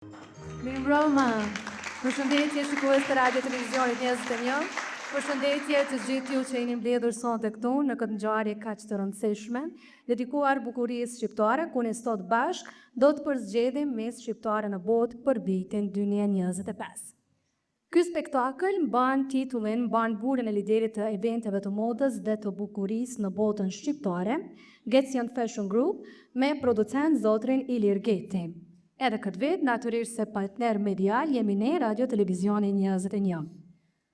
Mirëmbrëma. Përshëndetje shikues të Radio Televizionit 21. Përshëndetje të gjithë ju që jeni mbledhur sonte këtu në këtë ngjarje kaq të rëndësishme, dedikuar bukurisë shqiptare, ku ne sot bashk do të përzgjedhim mes shqiptare në botë për vitin 2025. Ky spektakël mban titullin, mban burën e liderit të eventeve të modës dhe të bukurisë në botën shqiptare, Getsion Fashion Group, me producent zotrin Ilir Geti. Edhe këtë vit, natyrisht se partner medial, jemi ne Radio Televizioni 21.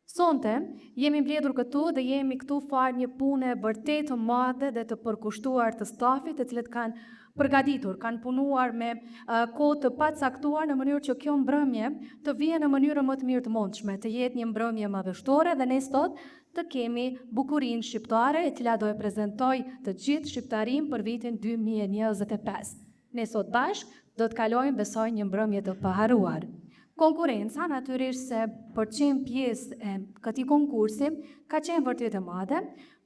Sonte, jemi mbledhur këtu dhe jemi këtu far një punë vërtet të madhe dhe të përkushtuar të stafit, të cilët kanë përgatitur, kanë punuar me kohë të pacaktuar në mënyrë që kjo mbrëmje të vijë në mënyrë më të mirë të mundshme, të jetë një mbrëmje madhështore dhe ne sot të kemi bukurinë shqiptare, e cila do e prezantoj të gjithë shqiptarin për vitin 2025. Ne sot bashk do të kalojmë, besoj, një mbrëmje të paharruar. Konkurenca, natyrisht se për të qenë pjesë e këtij konkursi, ka qenë vërtet e madhe,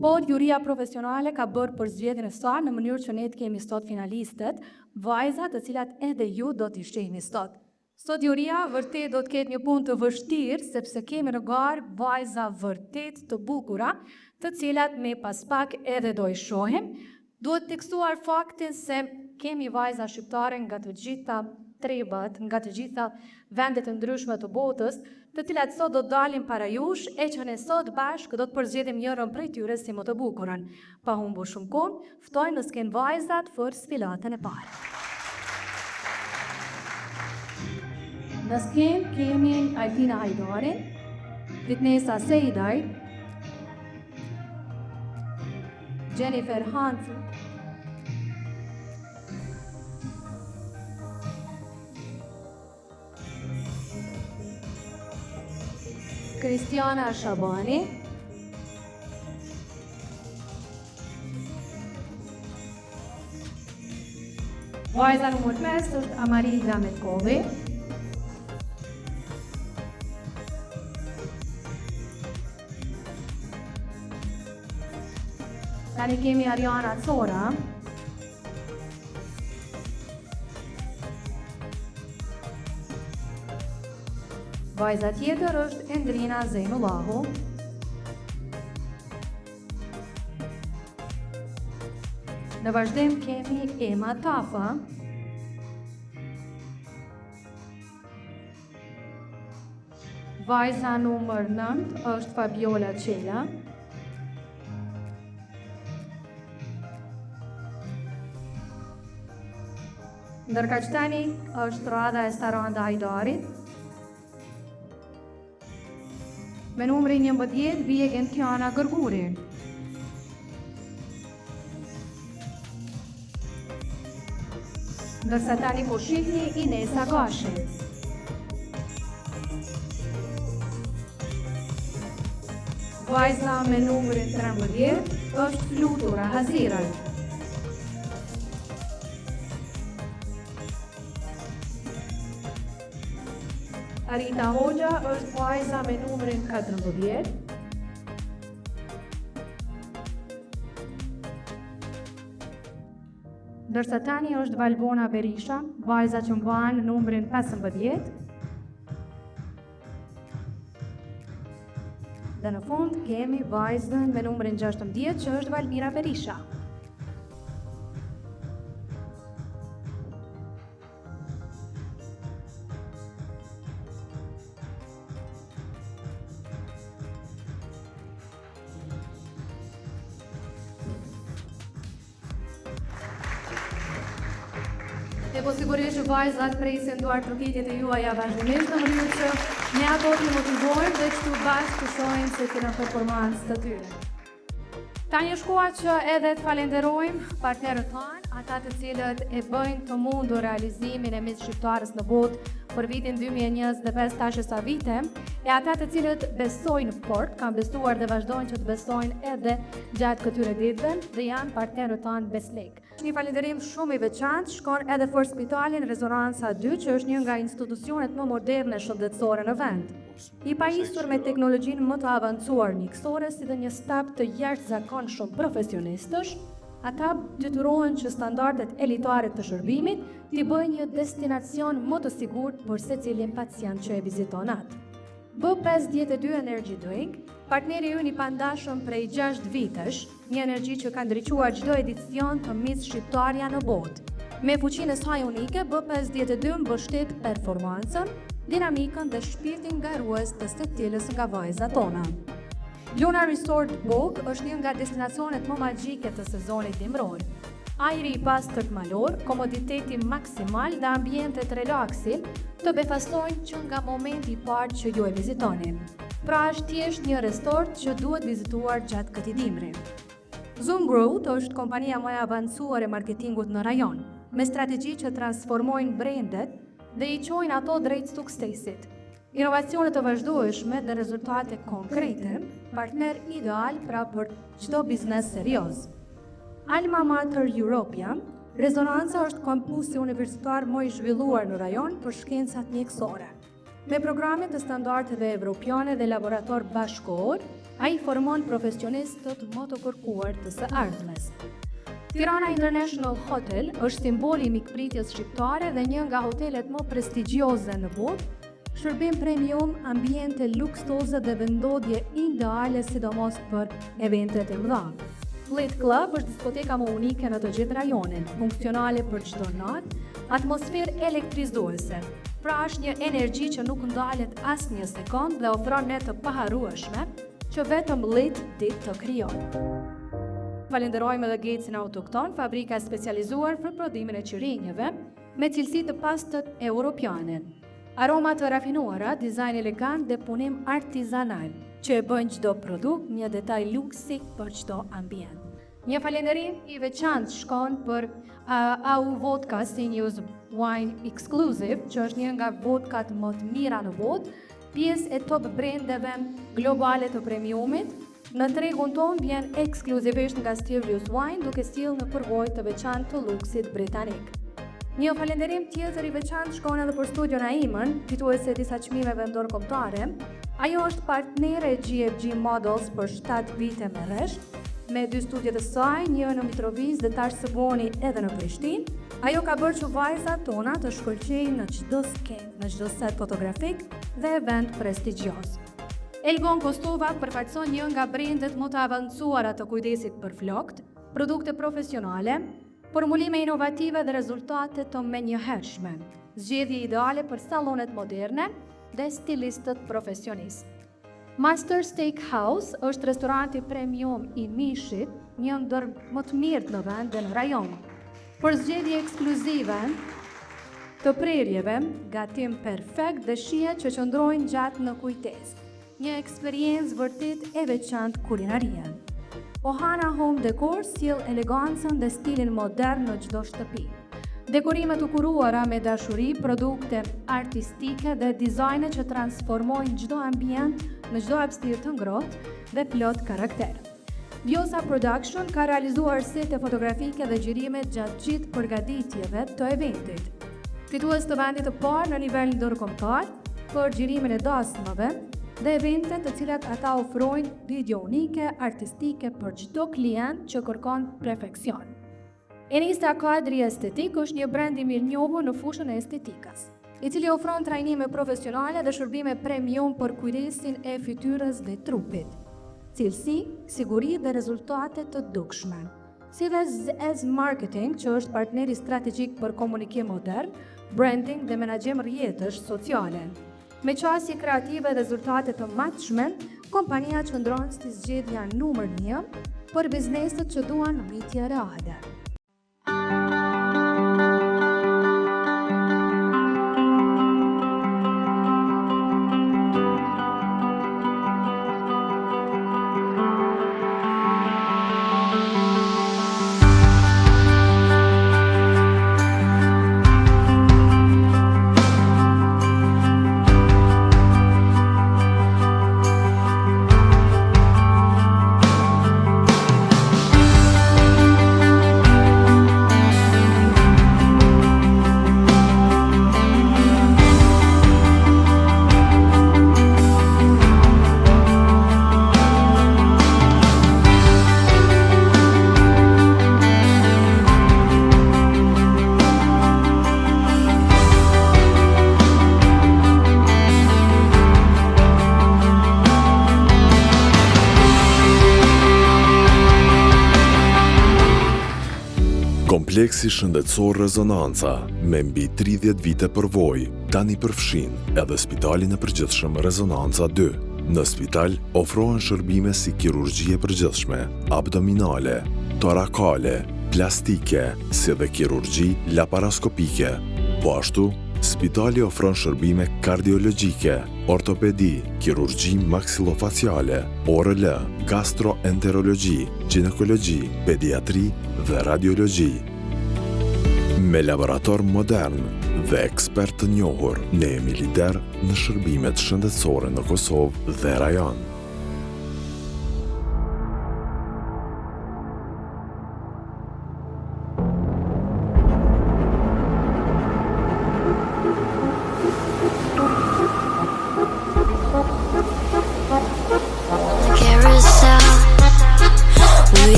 por juria profesionale ka bërë përzgjedhjen e saj në mënyrë që ne të kemi sot finalistët, vajza të cilat edhe ju do t'i shihni sot. Sot juria vërtet do të ketë një punë të vështirë, sepse kemi në garë vajza vërtet të bukura, të cilat me pas pak edhe do i shohim. Duhet të tekstuar faktin se kemi vajza shqiptare nga të gjitha trebat, nga të gjitha vendet të ndryshme të botës, të cilat sot do të dalin para jush, e që ne sot bashkë do të përzgjedhim njërën prej tyre si më të bukurën. Pa humbur shumë kohë, ftoj në skenë vajzat për sfilatën e parë. Në skenë kemi Altina Hajdarin, Vitnesa Sejdaj, Jennifer Hansen, Kristiana Shabani, vajza numër 5 është Amarida Metkovi, tani kemi Ariana Cora, vajza tjetër është Endrina Zejnullahu, në vazhdim kemi Ema Tafa, vajza numër 9 është Fabiola Qela, ndërka që tani është Rada e Saranda Hajdarit, me numrin 11 vije Gentiana Gërguri. Ndërsa tani po shihni Inesa Gashi. Vajza me numrin 13 është Flutura Haziran. Arita Hoxha është vajza me numrin 14. Ndërsa tani është Valbona Berisha, vajza që mban numrin 15. Dhe në fund kemi vajzën me numrin 16 që është Valmira Berisha. E po sigurisht që vajzat presin duar trokitjet e juaja vazhdimisht në mënyrë që ne ato të motivojmë dhe që të bashkë të shohim se kena performancë të tyre. Tani është koha që edhe të falenderojmë partnerët tanë, ata të cilët e bëjnë të mundur realizimin e Miss Shqiptarës në botë për vitin 2025 tash sa vite, e ata të cilët besojnë fort, kanë besuar dhe vazhdojnë që të besojnë edhe gjatë këtyre ditëve dhe janë partnerët tanë beslek. Një falenderim shumë i veçantë shkon edhe për Spitalin Rezonanca 2, që është një nga institucionet më moderne shëndetësore në vend. I pajisur me teknologjinë më të avancuar mjekësore, si dhe një staf të jashtëzakonshëm profesionistësh, ata detyrohen që standardet elitare të shërbimit t'i bëjnë një destinacion më të sigurt për secilin pacient që e viziton atë. B52 Energy Drink, partneri ynë i pandashëm prej 6 vitesh, një energji që ka ndriquar çdo edicion të Miss Shqiptarja në botë. Me fuqinë e saj unike, B52 mbështet performancën, dinamikën dhe shpirtin ngarues të secilës nga vajzat tona. Luna Resort Bog është një nga destinacionet më magjike të sezonit dimror. Ajri i pastër malor, komoditeti maksimal dhe ambientet relaksi të befasojnë që nga momenti i parë që ju e vizitoni. Pra është thjesht një resort që duhet vizituar gjatë këtij dimri. Zoom Growth është kompania më e avancuar e marketingut në rajon, me strategji që transformojnë brendet dhe i çojnë ato drejt suksesit. Inovacione të vazhdueshme dhe rezultate konkrete, partner ideal pra për çdo biznes serioz. Alma Mater Europia, Rezonanca është kampusi universitar më i zhvilluar në rajon për shkencat mjekësore. Me programe të standardeve evropiane dhe laborator bashkëkohor, ai formon profesionistët më të kërkuar të së ardhmes. Tirana International Hotel është simboli i mikpritjes shqiptare dhe një nga hotelet më prestigjioze në botë, shërbim premium, ambiente luksoze dhe vendodje ideale sidomos për eventet e mëdha. Fleet Club është diskoteka më unike në të gjithë rajonin, funksionale për çdo natë, atmosferë elektrizuese. Pra është një energji që nuk ndalet asnjë sekond dhe ofron net të paharrueshme që vetëm Fleet ditë të krijon. Falenderojmë edhe Gatesin Autokton, fabrika specializuar për prodhimin e qirinjeve me cilësi të pastër europiane. Aroma të rafinuara, dizajn elegant dhe punim artizanal, që e bën çdo produkt një detaj luksi për çdo ambient. Një falënderim i veçantë shkon për AU Vodka Seniors Wine Exclusive, që është një nga vodkat më të mira në botë, pjesë e top brendeve globale të premiumit. Në tregun tonë vjen ekskluzivisht nga Stilrius Wine, duke sjellë në përvojë të veçantë të luksit britanik. Një falënderim tjetër i veçantë shkon edhe për studion Aimën, fituese e disa çmimeve ndërkombëtare. Ajo është partnere e GFG Models për 7 vite me rresht, me 2 studie të saj, një në Mitrovic dhe tash së voni edhe në Prishtinë. Ajo ka bërë që vajzat tona të shkëlqejnë në çdo skenë, në çdo set fotografik dhe event prestigjioz. Elgon Kostova përfaqëson një nga brendet më të avancuara të kujdesit për flokët, produkte profesionale, formulime inovative dhe rezultate të menjëhershme, zgjedhje ideale për sallonet moderne dhe stilistët profesionistë. Master Steakhouse është restoranti premium i Mishit, një ndër më të mirët në vend dhe në rajon. Për zgjedhje ekskluzive të prerjeve, gatim perfekt dhe shije që qëndrojnë gjatë në kujtesë. Një eksperiencë vërtet e veçantë kulinarie. Ohana Home Decor sjell elegancën dhe stilin modern në çdo shtëpi. Dekorime të kuruara me dashuri, produkte artistike dhe dizajne që transformojnë çdo ambient në çdo hapësirë të ngrohtë dhe plot karakter. Vjosa Production ka realizuar sete fotografike dhe xhirime gjatë gjithë përgatitjeve të eventit. Fitues të vendit të parë në nivel ndërkombëtar për xhirimin e dasmave dhe eventet të cilat ata ofrojnë video unike, artistike për çdo klient që kërkon perfeksion. Enista Kadri Estetik është një brand i mirënjohur në fushën e estetikës, i cili ofron trajnime profesionale dhe shërbime premium për kujdesin e fytyrës dhe trupit, cilësi, siguri dhe rezultate të dukshme. Si dhe ZS Marketing, që është partneri strategjik për komunikim modern, branding dhe menaxhim rrjetesh sociale. Me qasje kreative dhe rezultate të matshme, kompania qëndron si zgjedhja numër 1 për bizneset që duan rritje reale. Kompleksi shëndetësor Rezonanca, me mbi 30 vite përvojë, tani përfshin edhe Spitalin e Përgjithshëm Rezonanca 2. Në spital ofrohen shërbime si kirurgji e përgjithshme, abdominale, torakale, plastike, si dhe kirurgji laparaskopike. Po ashtu, spitali ofron shërbime kardiologjike, ortopedi, kirurgji maksilofaciale, ORL, gastroenterologji, ginekologji, pediatri dhe radiologji. Me laborator modern dhe ekspert të njohur, ne jemi lider në shërbimet shëndetësore në Kosovë dhe rajon.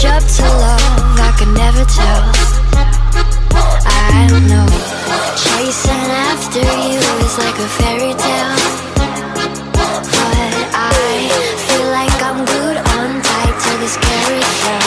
Up to love, I could never tell. I know chasing after you is like a fairy tale, but I feel like I'm glued on tight to this carousel.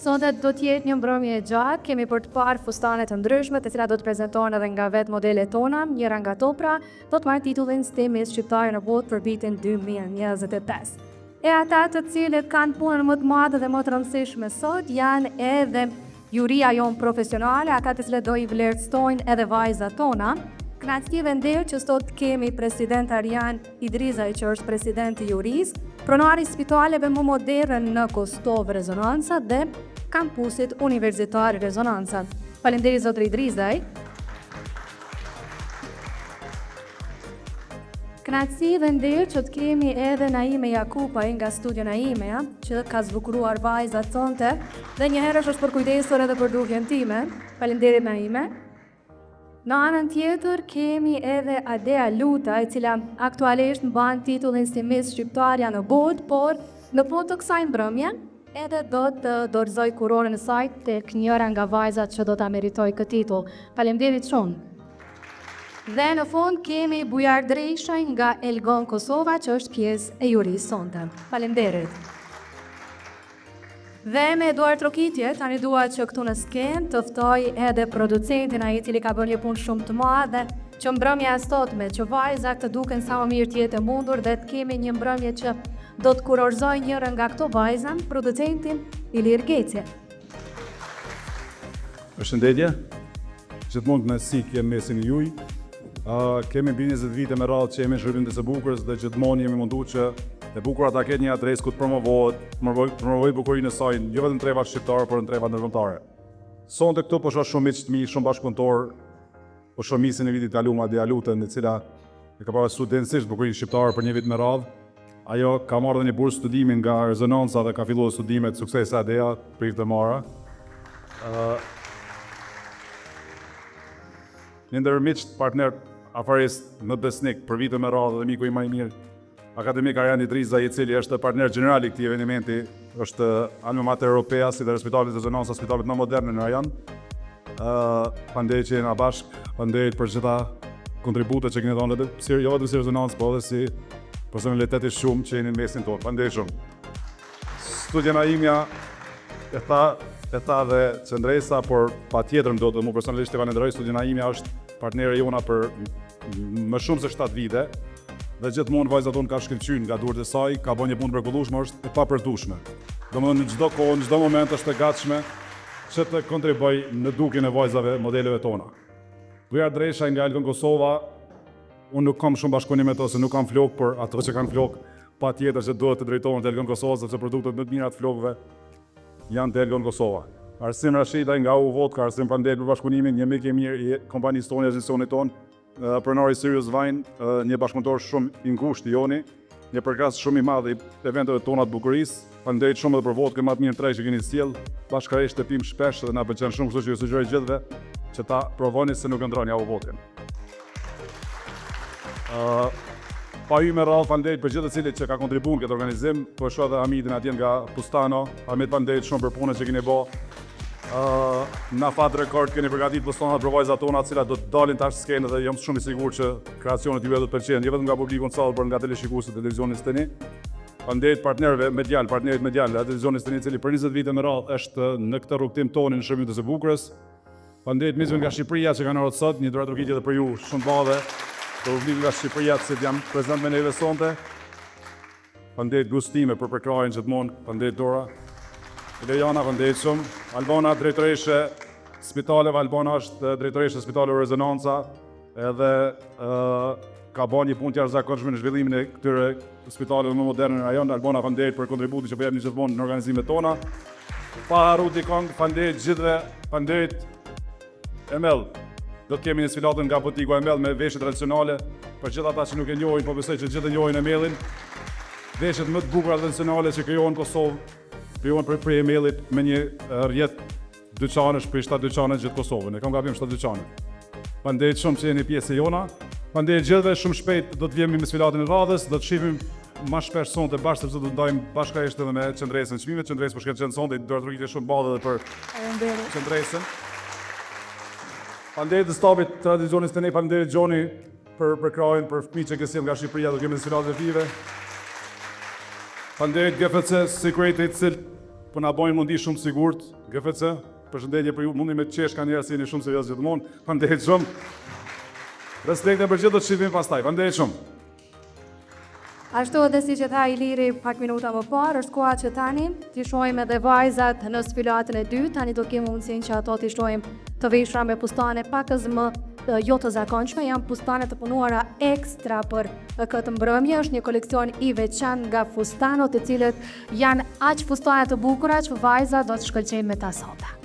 Sonte do t'jetë një mbrëmje e gjatë, kemi për të parë fustane të ndryshme, të cilat do të prezantohen edhe nga vetë modelet tona. Njëra nga to pra do të marrë titullin Stimis shqiptare në botë për vitin 2025. E ata të cilët kanë punën më të madhe dhe më të rëndësishme sot janë edhe juria jonë profesionale, ata të cilët do i vlerësojnë edhe vajzat tona. Kënaqësi dhe nderë që sot kemi president Arjan Idrizaj, që është president i jurisë, pronari spitaleve më modern në Kosovë Rezonanca dhe kampusit universitar Rezonanca. Faleminderit zotri Idrizaj. Kënaqësi dhe nderë që të kemi edhe Naime Jakupaj nga studio Naime, që ka zbukuruar vajzat tonte dhe një herë është për kujdesur edhe për dukjen time. Faleminderit Naime. Në anën tjetër kemi edhe Adea Luta, e cila aktualisht mban titullin Stimis shqiptarja në botë, por në fund të kësaj mbrëmje edhe do të dorëzoj kuronën e saj tek njëra nga vajzat që do ta meritoj këtë titull. Faleminderit shumë. Dhe në fund kemi Bujar Drejshaj nga Elgon Kosova, që është pjesë e jurisë sonte. Faleminderit. Dhe me Eduard Trokitje, tani dua që këtu në skenë të ftoj edhe producentin, ai i cili ka bërë një punë shumë të madhe, që mbrëmja e sotme, që vajzat të duken sa më mirë të jetë e mundur dhe të kemi një mbrëmje që do të kurorëzoj njëra nga këto vajza, producentin Ilir Geci. Përshëndetje, gjithmonë kënaqësi kem mesin juj. Kemi mbi 20 vite me radhë që jemi në shërbim të së bukurës dhe gjithmonë jemi mundu që e bukura ta ketë një adresë ku të promovoj bukurinë e saj, jo vetëm trevat shqiptare, por në trevat ndërkombëtare. Sonte këtu po shoh shumë miq të mi, shumë bashkëpunëtor, po shoh misin e vitit kaluar Adea Lutën, e cila e ka parë studentisht bukurinë shqiptare për një vit me radhë. Ajo ka marrë një bursë studimi nga Rezonanca dhe ka filluar studimet suksese Adea, prit të marra. Një ndër miqt partner afarist më besnik për vite me radhë dhe miku i më i mirë, akademik Arjan Idrizaj, i cili është partner general i këtij eventi, është alma mater europea si dhe Spitalit Rezonanca, spitalet më moderne në rajon. Faleminderit që jena bashkë, faleminderit për gjitha kontributet që keni dhënë edhe jo vetëm si Rezonanca, po edhe si personaliteti shumë që jeni në mesin tonë. Faleminderit shumë. Studia Naimja e tha dhe Qendresa, por patjetër do të mu personalisht të falenderoj. Studia Naimja është partnere jona për më shumë se 7 vite. Dhe gjithmonë vajza tonë ka shkëlqyer nga duart e saj, ka bërë një punë mrekullueshme, është e papërdueshme. Domethënë në çdo kohë, në çdo moment është e gatshme që të kontribuoj në dukjen e vajzave, modeleve tona. Bujar Drejshaj nga Elgon Kosova, unë nuk kam shumë bashkëpunim me to, se nuk kam flokë, por ato që kanë flokë, patjetër që duhet të drejtohen te Elgon Kosova, sepse produktet më të mira të flokëve janë te Elgon Kosova. Arsim Rashidaj nga U Vodka, Arsim faleminderit për bashkëpunimin, një mik i mirë i kompanisë tonë, agencionit tonë. Pronari Sirius Vine, një bashkëpunëtor shumë i ngushtë i joni, një përkas shumë i madh i eventeve tona të bukurisë. Faleminderit shumë edhe për vodkën më të mirë tre që keni sjell. Bashkërisht e pim shpesh dhe na pëlqen shumë, kështu që ju sugjeroj gjithëve që ta provoni se nuk ndroni ajo vodkën. Pa hy me radhë, faleminderit për gjithë të cilët që ka kontribuar në këtë organizim, po shoh edhe Hamidin atje nga Pustano. Hamid, faleminderit shumë për punën që keni bërë. Na fat rekord keni përgatitur Pustanat për vajzat tona, të cilat do të dalin tash skenë dhe jam shumë i sigurt që kreacionet juaj do të pëlqejnë, jo vetëm nga publiku në sallë, por nga teleshikuesit e televizionit tani. Faleminderit partnerëve medial, partnerit medial të televizionit tani, i cili për 20 vite me radhë është në këtë rrugtim tonë në shërbimin e së bukurës. Faleminderit mizëve nga Shqipëria që kanë ardhur sot, një duratërkitje edhe për ju shumë të madhe. Për publikun nga Shqipëria që jam prezant me neve sonte. Faleminderit Gustime për përkrahjen gjithmonë, faleminderit Dora. Ilejana, faleminderit shumë. Albana, drejtoreshe spitaleve, Albana është drejtoreshe spitale Rezonanca, edhe ka bërë një punë të jashtëzakonshme në zhvillimin e këtyre spitaleve më moderne në rajon. Albana, faleminderit për kontributin që po jepni gjithmonë në organizimet tona. Pa harru dikon, faleminderit gjithëve, faleminderit Emel. Do të kemi një sfilatën nga botiku Emel me veshje tradicionale, për gjithë ata që nuk e njohin, po besoj që gjithë e njohin Emelin. Veshjet më të bukura tradicionale që krijohen në Kosovë, krijohen për Emelit me një rrjet dyqanesh për 7 dyqane gjithë Kosovën. Ne kam gabim 7 dyqane. Faleminderit shumë që jeni pjesë e jona. Faleminderit gjithëve, shumë shpejt do të vjemi me sfilatën e radhës, do të shihim më shpesh sonte bashkë sepse do të ndajmë bashkërisht edhe me qendresën e çmimeve, qendresë për shkak të sonte, do të rrugë shumë ballë edhe për qendresën. Faleminderit të stafit të televizionit tani, faleminderit Gjoni për krahin, për fëmijët që sjell nga Shqipëria, do kemi sfilatë vive. Faleminderit GFC Security, që po na bojnë mundi shumë sigurt. GFC, përshëndetje për ju, mundi me qesh kanë njerëz që jeni shumë serioz gjithmonë. Faleminderit shumë. Respekte për gjithë, do të shihim pastaj. Faleminderit shumë. Ashtu edhe si që tha Iliri pak minuta më parë, është koha që tani t'i shohim edhe vajzat në sfilatën e dytë. Tani do kemi mundësinë që ato t'i shohim të veshura me pustane pakës më jo të zakonshme, janë pustane të punuara ekstra për këtë mbrëmje. Është një koleksion i veçantë nga Fustano, të cilët janë aq fustane të bukura që vajzat do të shkëlqejnë me ta sota.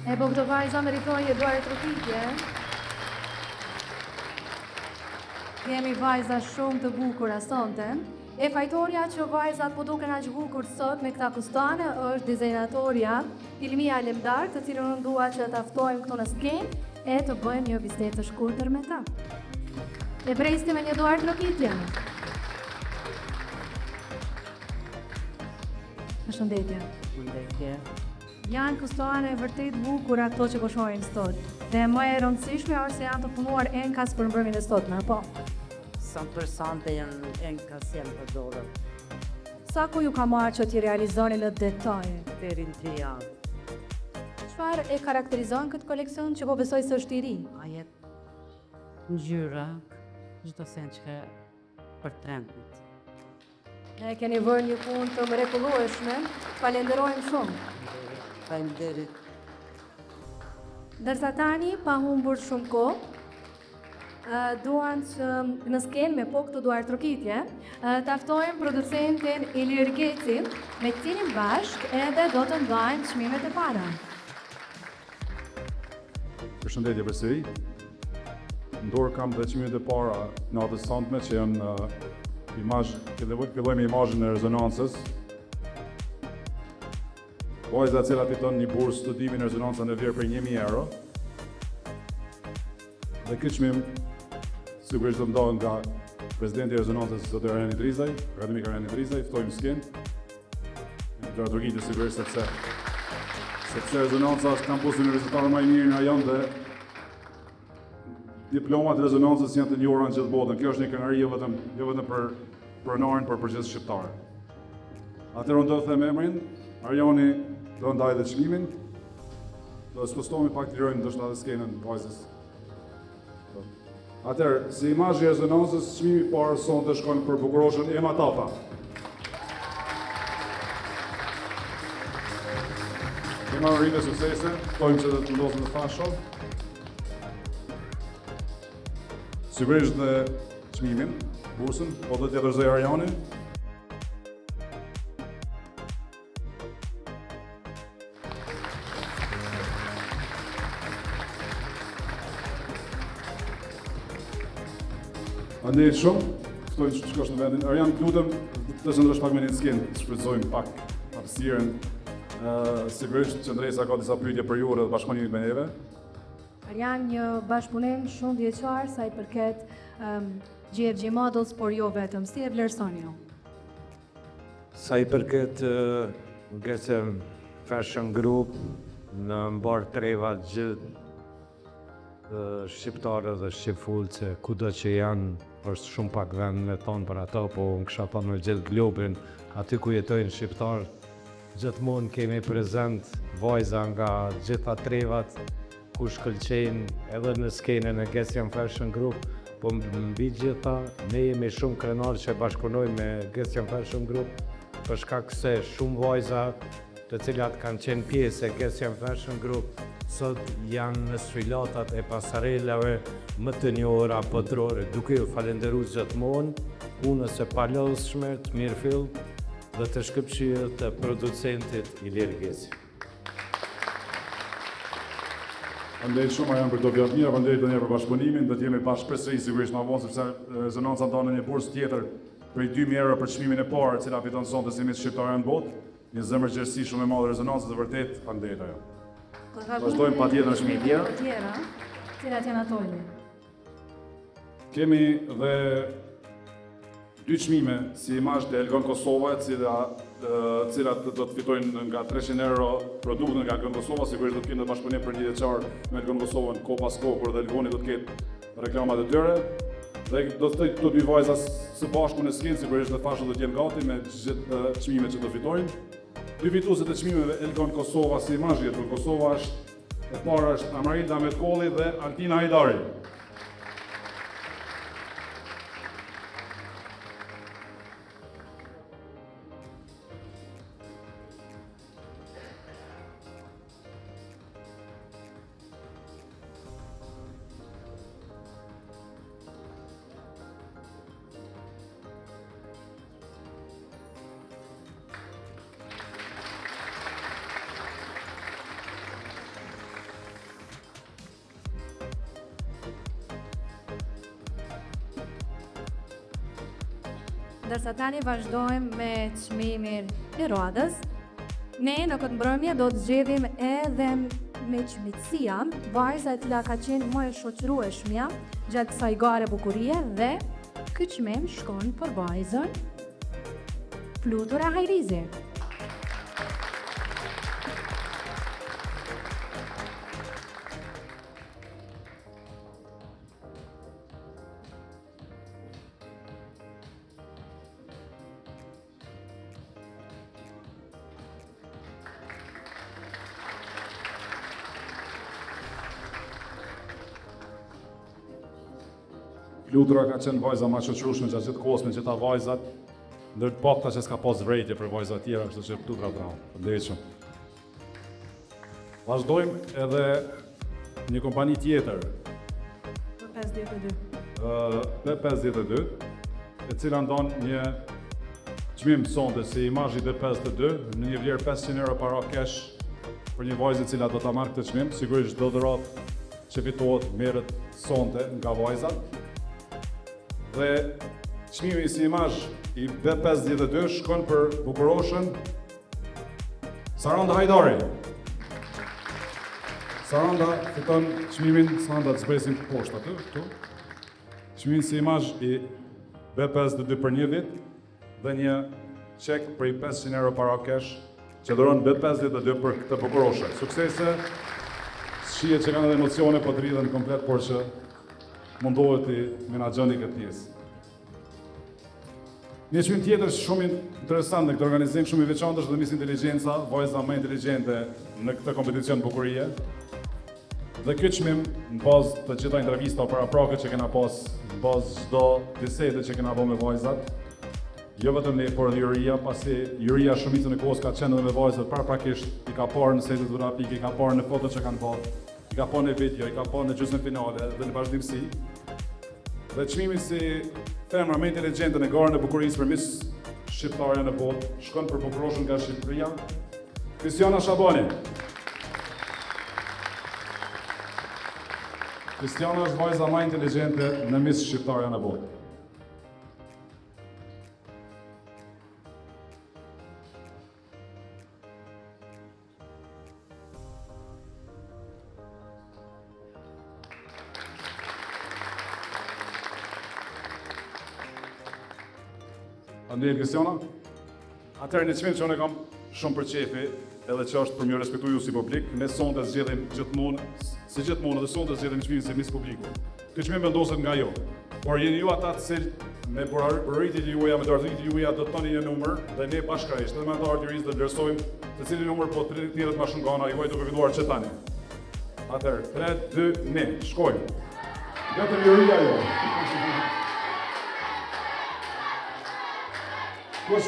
E po këto vajza meritojnë një duar e trokitje. Kemi vajza shumë të bukura sonte. E fajtoria që vajzat po duken aq bukur sot me këta fustane është dizajnatorja Ilmia Lemdar, të cilën unë dua që ta ftojmë këtu në skenë e të bëjmë një bisedë të shkurtër me ta. E presti me një duar trokitje. Përshëndetje. Përshëndetje. Janë fustane vërtet bukura këto që po shohim sot. Dhe më e rëndësishme është se janë të punuar enkas për mbrëmjen e sotme, apo? Sa interesante janë enkas janë përdorur. Sa ku ju ka marrë që t'i realizoni në detaje? Deri në 3 javë. Çfarë e karakterizon këtë koleksion që po besoj se është i ri? A jetë ngjyra, çdo sen që për trendit. Ne keni vërë një punë të mrekullueshme, falenderojmë shumë. Faleminderit. Ndërsa tani, pa humbur shumë kohë, duan që në skenë me po këtë duar trokitje, taftojmë producentin Ilir Geci, me cilin bashk edhe do të ndajmë çmimet e para. Përshëndetje përsëri. Në dorë kam dhe çmimet e para natës sotme që janë fillojmë imazhin e rezonancës. Vajza e cila fiton një bursë studimi në rezonanca në vlerë për 1000 euro. Dhe këtë çmim sigurisht do ndohen nga presidenti i rezonancës Zoti Arjani Drizaj, akademik Arjani Drizaj, ftojmë skenë. Do të rrugë sigurisht sepse rezonanca është kampusi universitar më i mirë në rajon dhe diplomat e rezonancës janë të njohura në gjithë botën. Kjo është një kënaqëri jo vetëm për pronarin, por për gjithë shqiptarët. Atëherë unë do të them emrin, Arjani do ndaj dhe çmimin. Do të spostohemi pak të lirojmë ndoshta edhe skenën vajzës. Atëherë, si imazhi i rezonancës, çmimi i parë sonte shkon për bukuroshën Ema Tapa. Kema rritë e suksese, ftojmë që të ndosën të fasho. Sigurisht dhe çmimin, bursën, po do t'ja dorëzoj Arjani. Andej shumë, ftojmë që të shkosh në vendin. Arjan, lutem të shëndrosh pak me një skenë, të shfrytëzojmë pak hapësirën. Sigurisht qendresa ka disa pyetje për ju dhe bashkëpunimit me neve. Janë një bashkëpunim shumë vjeçar sa i përket GFG Models, por jo vetëm. Si e vlerësoni ju? Sa i përket GSM Fashion Group, në mbar treva gjithë shqiptarë dhe shqipfulce, kudo që janë, është shumë pak vend me tonë për ato, po unë kësha thonë me gjithë globin, aty ku jetojnë shqiptarë, gjithmonë kemi prezent vajza nga gjitha trevat, ku shkëlqejnë edhe në skenën e GSM Fashion Group, po mbi gjitha, ne jemi shumë krenarë që bashkëpunojmë me GSM Fashion Group, për shkak se shumë vajza të cilat kanë qenë pjesë e GSM Fashion Group, sot janë në sfilatat e pasarelave më të njohura botërore, duke ju falenderuar gjithmonë punës së palodhshme, të mirëfillt dhe të shkëlqyer të producentit Ilir Geci. Faleminderit shumë Arjan për këto fjalë mira, faleminderit edhe për bashkëpunimin, do të jemi bashkë përsëri sigurisht më vonë sepse rezonanca ndonë një bursë tjetër për 2000 euro për çmimin e parë, e cila fiton sonte si Miss Shqiptare në botë. Një zemër gjerësi shumë e madhe rezonancës dhe vërtet, faleminderit ajo. Vazhdojmë patjetër në çmime tjera. Tjera, cilat janë ato? Kemi dhe dy çmime si imazh të Elgon Kosova, cilat do të fitojnë nga 300 euro produkte nga Elgon Kosova, sigurisht do të kenë bashkëpunim për një vjeçar me Elgon Kosovën, ko pas ko, kur dhe Elgoni do të ketë reklamat e tyre. Dhe do të këto dy vajza së bashku në skenë, sigurisht dhe fashët do të jenë gati me gjithë çmimet që do fitojnë. Dy fituesit e çmimeve Elgon Kosova si imazh i Elgon Kosova është e para është Amarilda Metkolli dhe Altina Hajdari. Ndërsa tani vazhdojmë me çmimin e radhës. Ne në këtë mbrëmje do të zgjedhim edhe me çmitësia vajza e cila ka qenë më e shoqërueshmja gjatë kësaj gare bukurie dhe ky çmim shkon për vajzën Flutura Hajrizi. Flutura ka qenë vajza ma shoqërueshme gjatë gjithë kohës me gjitha vajzat, ndër të pakta që s'ka pas vrejtje për vajza tjera, kështu që Flutura bravo. Faleminderit shumë. Vazhdojmë edhe një kompani tjetër, B52, e cila ndon një çmim sonte si imazhi B52 në një vlerë 500 euro para cash për një vajzë e cila do ta marrë këtë çmim. Sigurisht çdo dhuratë që fitohet merret sonte nga vajzat. Dhe çmimi si imazh i B52 shkon për bukuroshën Saranda Hajdari. Saranda fiton çmimin, Saranda të zbresim poshtë aty, këtu. Çmimin si imazh i B52 për një vit dhe një çek për 500 euro para cash që dhuron B52 për këtë bukuroshe. Suksese, shihet që kanë edhe emocione po të rridhen komplet, por që mundohet të menaxhoni këtë pjesë. Një çmim tjetër shumë interesant në këtë organizim, shumë i veçantë është dhe Miss Inteligjenca, vajza më inteligjente në këtë kompeticion bukurie. Dhe ky çmim në bazë të gjitha intervista para prakët që kena pas, në bazë çdo bisede që kena bërë me vajzat, jo vetëm ne, por juria, pasi juria shumicën e kohës ka qenë edhe me vajzat paraprakisht i ka parë në setet fotografikë, i ka parë në fotot që kanë bërë, i ka parë në video, i ka parë në gjysmën finale dhe në vazhdimsi. Dhe çmimi si femra më inteligjente në garën e bukurisë për Miss Shqiptarja në botë shkon për bukuroshën nga Shqipëria, Kristiana Shabani. Kristiana është vajza më inteligjente në Miss Shqiptarja në botë. Andej Kristiana, atëherë në çmim që unë kam shumë për qefi, edhe që është për mjë respektu ju si publik, ne sonte zgjedhim gjithmonë, si gjithmonë dhe sonte zgjedhim çmimin si Miss Publiku. Ky çmim vendoset nga ju, por jeni ju ata të cilët me burirëtit juaja, me ardhuritë juaja do të toni një numër dhe ne bashkërisht edhe me ata ardhurisë do vlerësojmë se cili numër po të tjerët më shumë nga ana juaj duke filluar që tani. Atëherë 3, 2, 1, shkojmë. Vetëm juria jo. Kosh.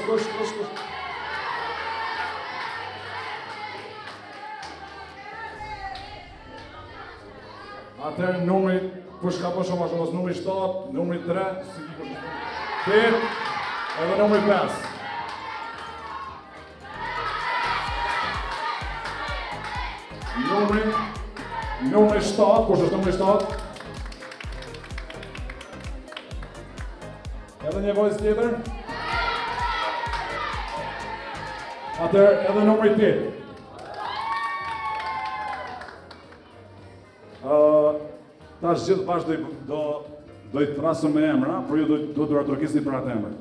Atëherë numri, kush ka po shumë numri 7, numri 3, si di kush. Edhe numri 5. Numri 7, kush është numri 7? Edhe një vajzë tjetër? Atëherë edhe numri 8. Tash gjithë bashkë do i trasëm me emra, por ju do të rëtërkisni për atë emër.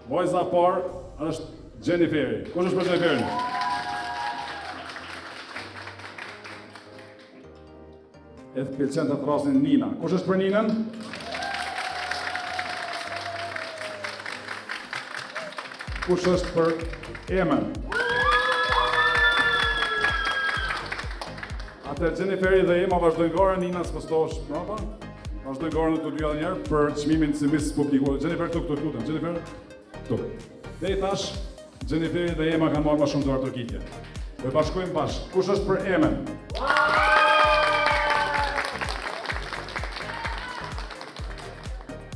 Vajza parë është Jenniferi. Kush është për Jenniferin? E të pëlqen të trasin Nina. Kush është për Ninën? Kush është për Emën? Atëherë Jenniferi dhe Ema vazhdojnë garën, Nina s'postohesh mbrapa. Vazhdojnë garën të dy edhe njerë për çmimin si Miss Publiku. Jennifer këtu lutem, Jennifer. Këtu. Dhe tash Jenniferi dhe Ema kanë marrë më shumë dorë turkitje. Do e bashkojmë bashkë. Kush është për Emën?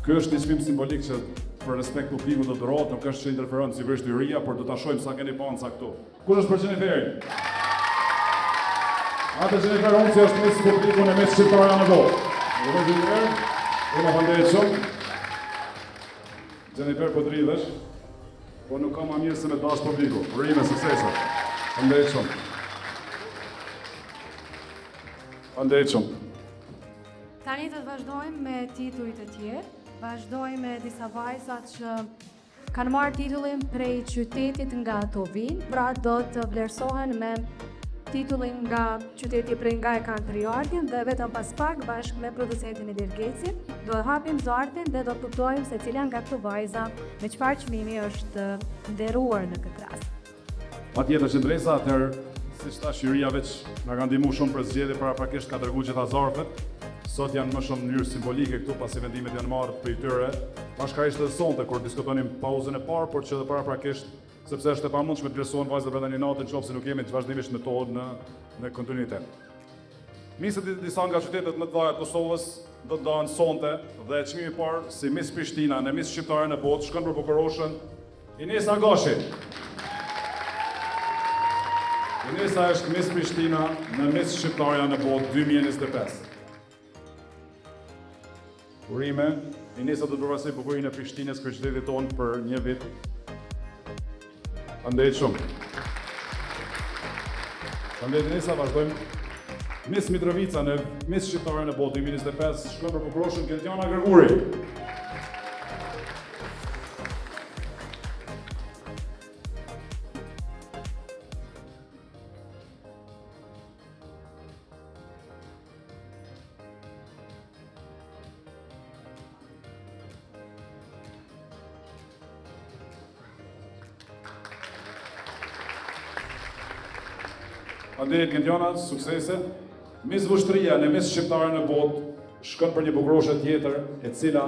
Ky është një çmim simbolik që për respekt publikut do dhurohet, nuk është që interferon sigurisht juria, por do ta shohim sa keni panca këtu. Kush është për Jenniferin? Atë Jennifer Onci është Miss Publiku në Miss Shqiptarja në botë. Faleminderit shumë. Jennifer po dridhesh, po nuk ka ma mirë se me dash publiku. Urime suksese. Faleminderit shumë. Faleminderit shumë. Tani të vazhdojmë me titujt e tjerë. Vazhdojmë me disa vajza që kanë marrë titullin prej qytetit nga ato vinë, pra do të vlerësohen me titullin nga qyteti prej nga e kanë triardin dhe vetëm pas pak bashkë me producentin e Dirgecit do hapim zartin dhe do të kuptojmë se cila nga këto vajza me çfarë çmimi është nderuar në këtë rast. Patjetër që Dresa, atëherë siç thash juria veç na ka ndihmuar shumë për zgjedhje, paraprakisht ka dërguar gjitha zarfet. Sot janë më shumë në mënyrë simbolike këtu pasi vendimet janë marrë prej tyre. Bashkërisht edhe sonte kur diskutonim pauzën e parë, por që edhe paraprakisht sepse është e pamundshme të vlerësohen vajzat brenda një natë nëse nuk jemi vazhdimisht në to në kontinuitet. Misët disa nga qytetet më të mëdha të Kosovës do të ndahen sonte dhe çmimi i parë si Miss Prishtina në Miss Shqiptare në botë shkon për Bukuroshën Inesa Gashi. Inesa është Miss Prishtina në Miss Shqiptare në botë 2025. Urime, Inesa do të përvasoj bukurinë e Prishtinës për qytetit tonë për një vit. Faleminderit shumë. Faleminderit Inesa, vazhdojmë. Miss Mitrovica në Miss Shqiptare në botë 2025 shkon për Bukuroshën Gentiana Gërguri. Faleminderit Gentiana, suksese. Miss Vushtria në Miss Shqiptare në botë shkon për një bukuroshe tjetër, e cila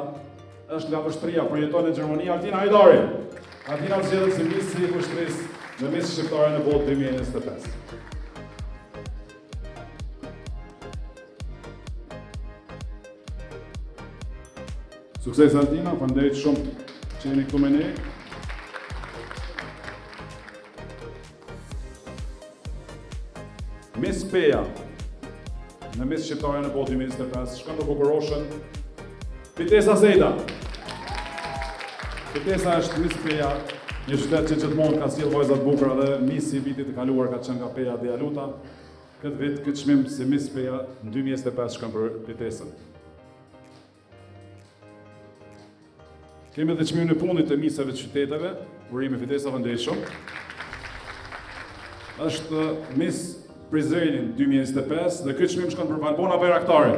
është nga Vushtria, por jeton në Gjermani, Altina Hajdari. Altina zgjedhet si Miss i Vushtrisë në Miss Shqiptare në botë 2025. Sukses Altina, faleminderit shumë që jeni këtu me ne. Miss Peja në Miss Shqiptare në botë 2025 shkon për Bukuroshën Pitesa Zejda. Pitesa është Miss Peja, një qytet që gjithmonë ka sjellë vajza të bukura dhe Miss i vitit të kaluar ka qenë nga Peja Djaluta. Këtë vit këtë çmim si Miss Peja në 2025 shkon për Pitesën. Kemi edhe çmimin e punit të misave të qyteteve, urime Pitesa, faleminderit shumë. Është Miss Prizrenin 2025 dhe këtë çmim shkon për Valbona Bayraktari.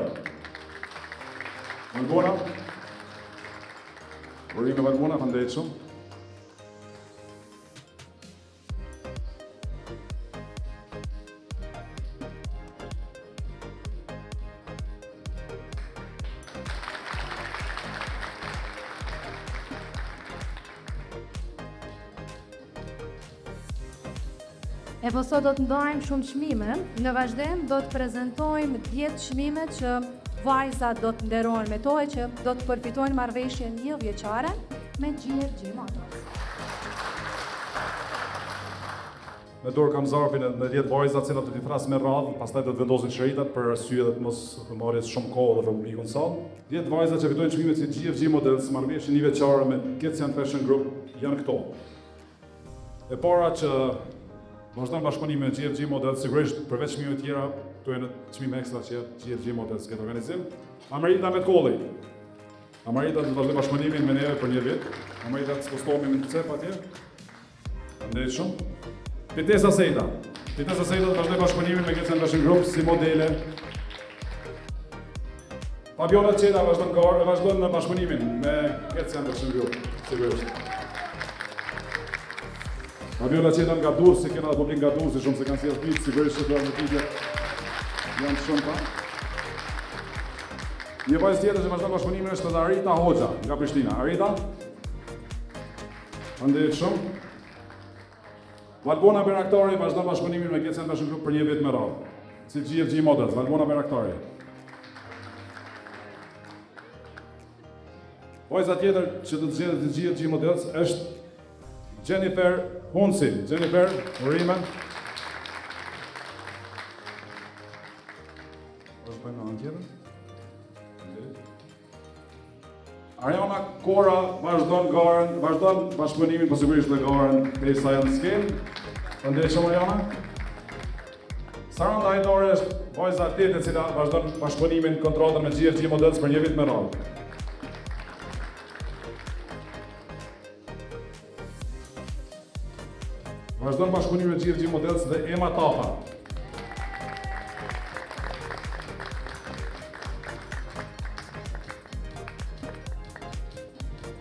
Valbona. Urime Valbona, faleminderit shumë. E po sot do të ndajmë shumë çmime, në vazhdim do të prezantojmë 10 çmime që vajzat do të nderohen me to e që do të përfitojnë marrëveshjen 1 vjeçare me GFG Motors. Me dorë kam zarfin në 10 vajza cilat do t'i thras me radhë, pastaj do të vendosin shëritat për arsye dhe të mos të marrë shumë kohë dhe për publikun sallë. 10 vajza që fitojnë çmimet si GFG Models, marrëveshje 1 vjeçare me Getzian Fashion Group janë këto. E para që vazhdon bashkëpunimi me GFG Models, sigurisht përveç çmimeve të tjera, këto janë çmime ekstra që GFG Models këtë organizim. Amerita Metkolli. Amerita do të vazhdojë bashkëpunimin me neve për 1 vit. Amerita të spostohemi me cep atje. Faleminderit shumë. Pitesa Zejda. Pitesa Zejda do të vazhdojë bashkëpunimin me Getzian Fashion Group si modele. Fabiola Qeda vazhdon në bashkëpunimin me Getzian Fashion Group, sigurisht. Fabiola Qeda nga Durrësi, kena dhe publik nga Durrësi, shumë se kanë sjellë pitë, sigurisht që të notitje janë shumë pa. Një vajzë tjetër që vazhdon bashkëpunimin është edhe Arita Hoxha nga Prishtina. Arita? Faleminderit shumë. Valbona Bayraktari vazhdon bashkëpunimin me Getzian Fashion Group për 1 vit me radhë. Si GFG Models, Valbona Bayraktari. Vajza tjetër që do të zgjedhet në GFG Models është Jennifer Hunsi. Jennifer, urime. Është bëjmë në tjetër. Ariana Kora vazhdon bashkëpunimin, po sigurisht dhe garën derisa janë në skenë. Përndeshëm Ariana. Saranda Hajdari është vajza e cila vazhdon bashkëpunimin kontratën me GFG Models për një vit me radhë. Vazhdon bashkëpunimin me GFG Models dhe Ema Tapa.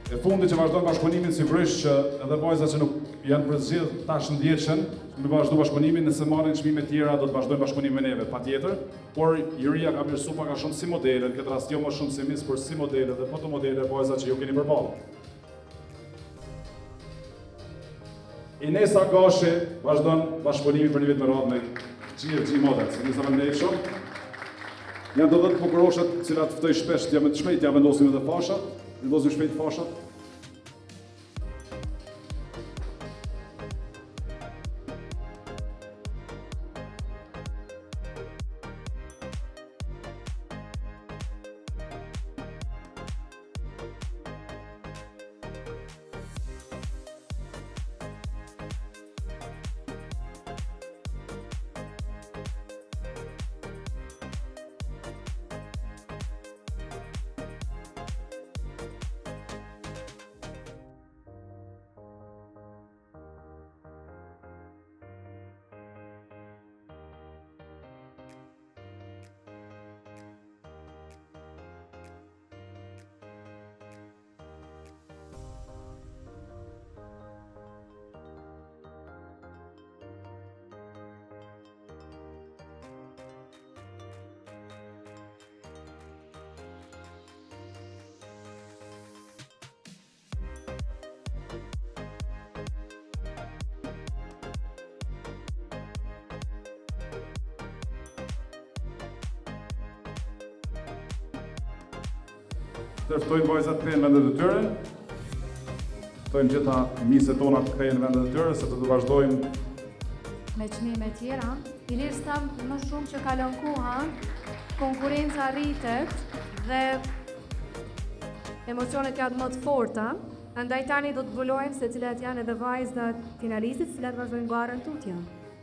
E fundi që vazhdon bashkëpunimin sigurisht që edhe vajzat që nuk janë përzgjedh tash ndjeshën, me vazhdo bashkëpunimin, nëse marrin çmime tjera do të vazhdojnë bashkëpunimin me neve, patjetër, por Iria ka vlerësuar pak a shumë si modele, në këtë rast jo më shumë si mis, por si modele dhe fotomodele vajzat që ju keni përballë. Inesa Gashi vazhdon bashkëpunimin për një vit me radhë me GFG Models. Inesa Vendeshëm. Janë të 10 bukuroshat, cilat ftoj shpesh të shpejt ja vendosim edhe fashat, vendosim shpejt fashat. Të ftojnë vajzat të kthehen vendet e tyre. Ftojnë gjitha miset tona të kthehen vendet e tyre, se të vazhdojmë me çmime tjera. Ilir stam më shumë që kalon koha, konkurenca rritet dhe emocionet janë më të forta. Andaj tani do të zbulojmë se cilat janë edhe vajzat finalistit, cilat vazhdojnë garën tutje.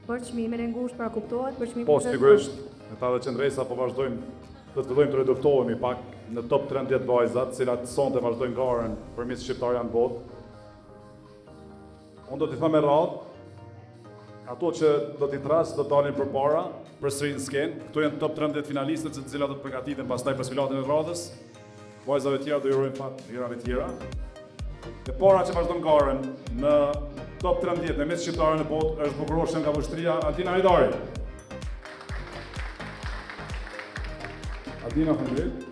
Për çmimin e ngushtë pra kuptohet, për çmimin po sigurisht, me ta dhe qendresa po vazhdojmë do të fillojmë të reduktohemi pak në top 13 vajzat, cilat sonte vazhdojnë garën për Miss Shqiptaria në botë. Unë do t'i them me radhë, ato që do t'i tras do t'alin përpara, përsëri në skenë. Këtu janë top 13 finalistët, të cilat do të përgatiten pastaj për sfilatin e radhës. Vajzave tjera do i urojmë fat herave tjera. E para që vazhdon garën në top 13 në Miss Shqiptaria në botë është bukurosha nga Vështria, Altina Hajdari. Adina Fëndrit.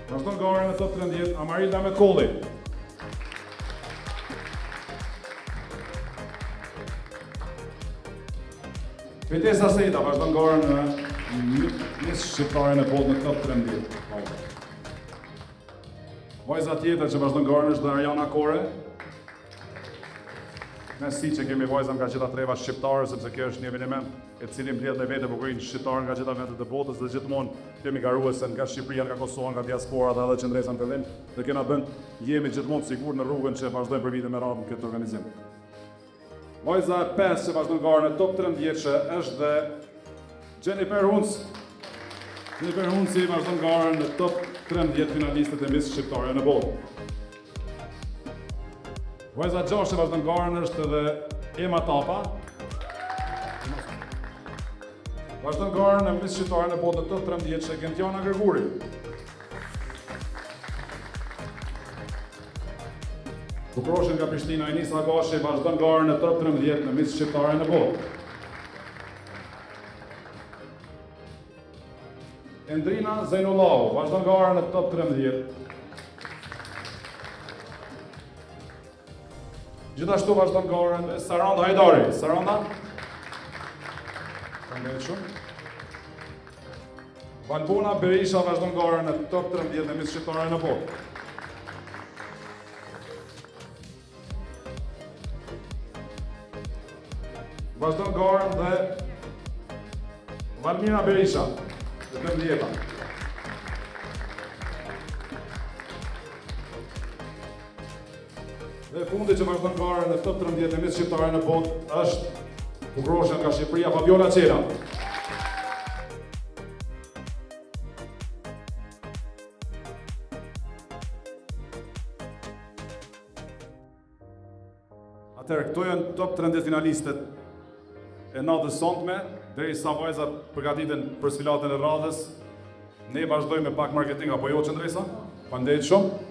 Vazhdon garën në top 13, Amarilda Metkolli. Fitesa Sejta vazhdon garën në Miss Shqiptare në botë në top 13. Vajza tjetër që vazhdon garën është dhe Ariana Kore. Me si që kemi vajza nga gjitha treva shqiptare, sepse kjo është një eveniment e cili mbledh dhe vete bukurinë shqiptare nga gjitha vendet e botës dhe gjithmonë kemi garuese nga Shqipëria, nga Kosova, nga diaspora dhe edhe qendresa në fillim dhe kena jemi gjithmonë sigur në rrugën që vazhdojmë për vite me radhë në këtë organizim. Vajza e 5 që vazhdon garën në top 13 është dhe Jennifer Hunc. Jennifer Hunci vazhdon garën në top 13 finalistët e Miss Shqiptare në botë. Vajza 6 që vazhdon garën është edhe Ema Tapa. Vazhdon garën në Miss Shqiptare në botë në top 13 që Gentiana Greguri. Bukuroshin nga Prishtina, Inesa Gashi vazhdon garën në top 13 në Miss Shqiptare në botë. Endrina Zejnullahu vazhdon garën në top 13. Gjithashtu vazhdon garën Saranda Hajdari. Saranda. Valbona Berisha vazhdon garën në top 13 në Miss Shqiptare në botë. Vazhdon garën dhe Valmira Berisha, në 15. Dhe fundi që vazhdon garën në top 13 e Miss Shqiptare në botë është bukuroshja nga Shqipëria Fabiola Qela. Atëherë, këto janë top 13 finalistët e natës sonte, derisa vajzat përgatiten për sfilatën e radhës. Ne vazhdojmë me pak marketing apo jo, Qëndresa? Faleminderit shumë.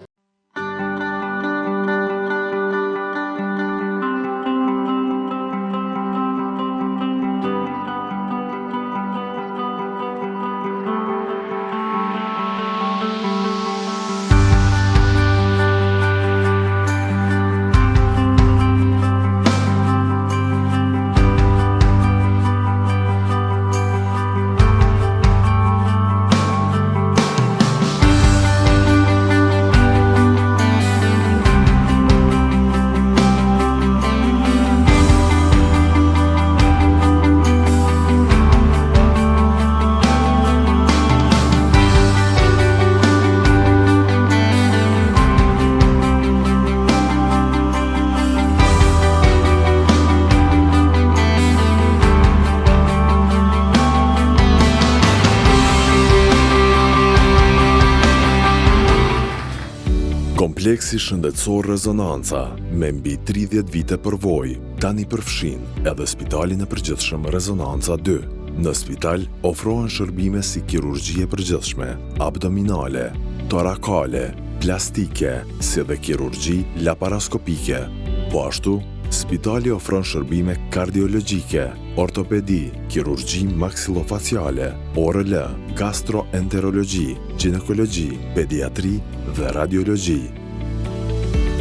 Kompleksi shëndetësor Rezonanca, me mbi 30 vite përvojë, tani përfshin edhe Spitalin e Përgjithshëm Rezonanca 2. Në spital ofrohen shërbime si kirurgji e përgjithshme, abdominale, torakale, plastike, si dhe kirurgji laparaskopike. Po ashtu, spitali ofron shërbime kardiologjike, ortopedi, kirurgji maksilofaciale, ORL, gastroenterologji, ginekologji, pediatri dhe radiologji.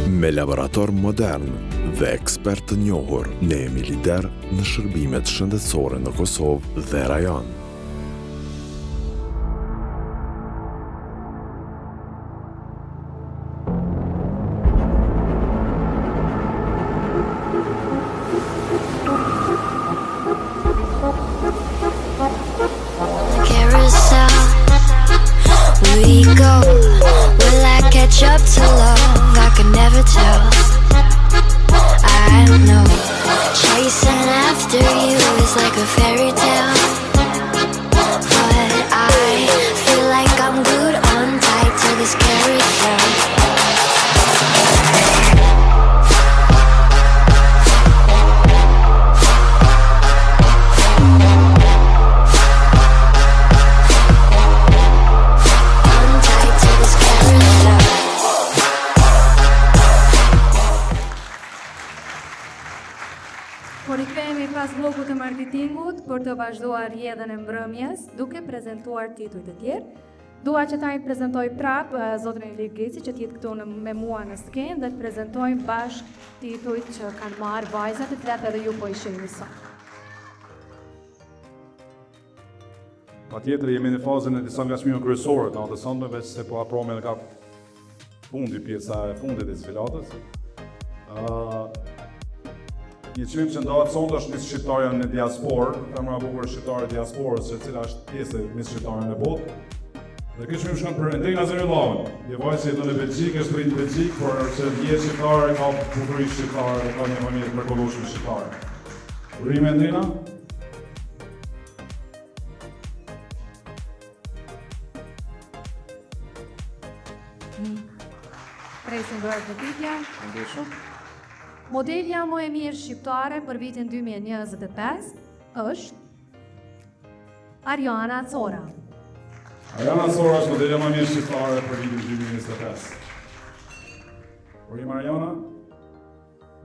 Me laborator modern dhe ekspert të njohur, ne jemi lider në shërbimet shëndetësore në Kosovë dhe rajon. Carousel, we go. Will I catch up to love? I can never tell. I know chasing after you is like a fairy tale, but I feel like I'm glued on tight to this carousel. Po rikthehemi pas bllokut të marketingut për të vazhduar rrjedhën e mbrëmjes duke prezantuar titujt e tjerë. Dua që ta i prezantoj prap zotrin Ilir Geci që t'jetë këtu me mua në skenë dhe të prezantojmë bashkë titujt që kanë marrë vajzat e cilat edhe ju po i shihni sot. Patjetër jemi në fazën e disa ngacmime kryesore të natës sonte, veç se po aprome nga fundi, pjesa e fundit e sfilatës. Një çmim që ndahet sonte është Miss Shqiptare në diasporë, femra e bukur shqiptare e diasporës, e cila është pjesë e Miss Shqiptare në botë. Dhe ky çmim shkon për Endena Zerillaun. Një vajzë që jeton në Belgjikë, është rritë në Belgjikë, por që vjen shqiptare, ka bukuri shqiptare, dhe ka një mënyrë të mrekullueshme shqiptare. Urime Endena. Presin dorë të pitja, ndeshur. Modelja më e mirë shqiptare për vitin 2025 është Ariana Cora. Ariana Cora është modelja më e mirë shqiptare për vitin 2025. Urim Ariana,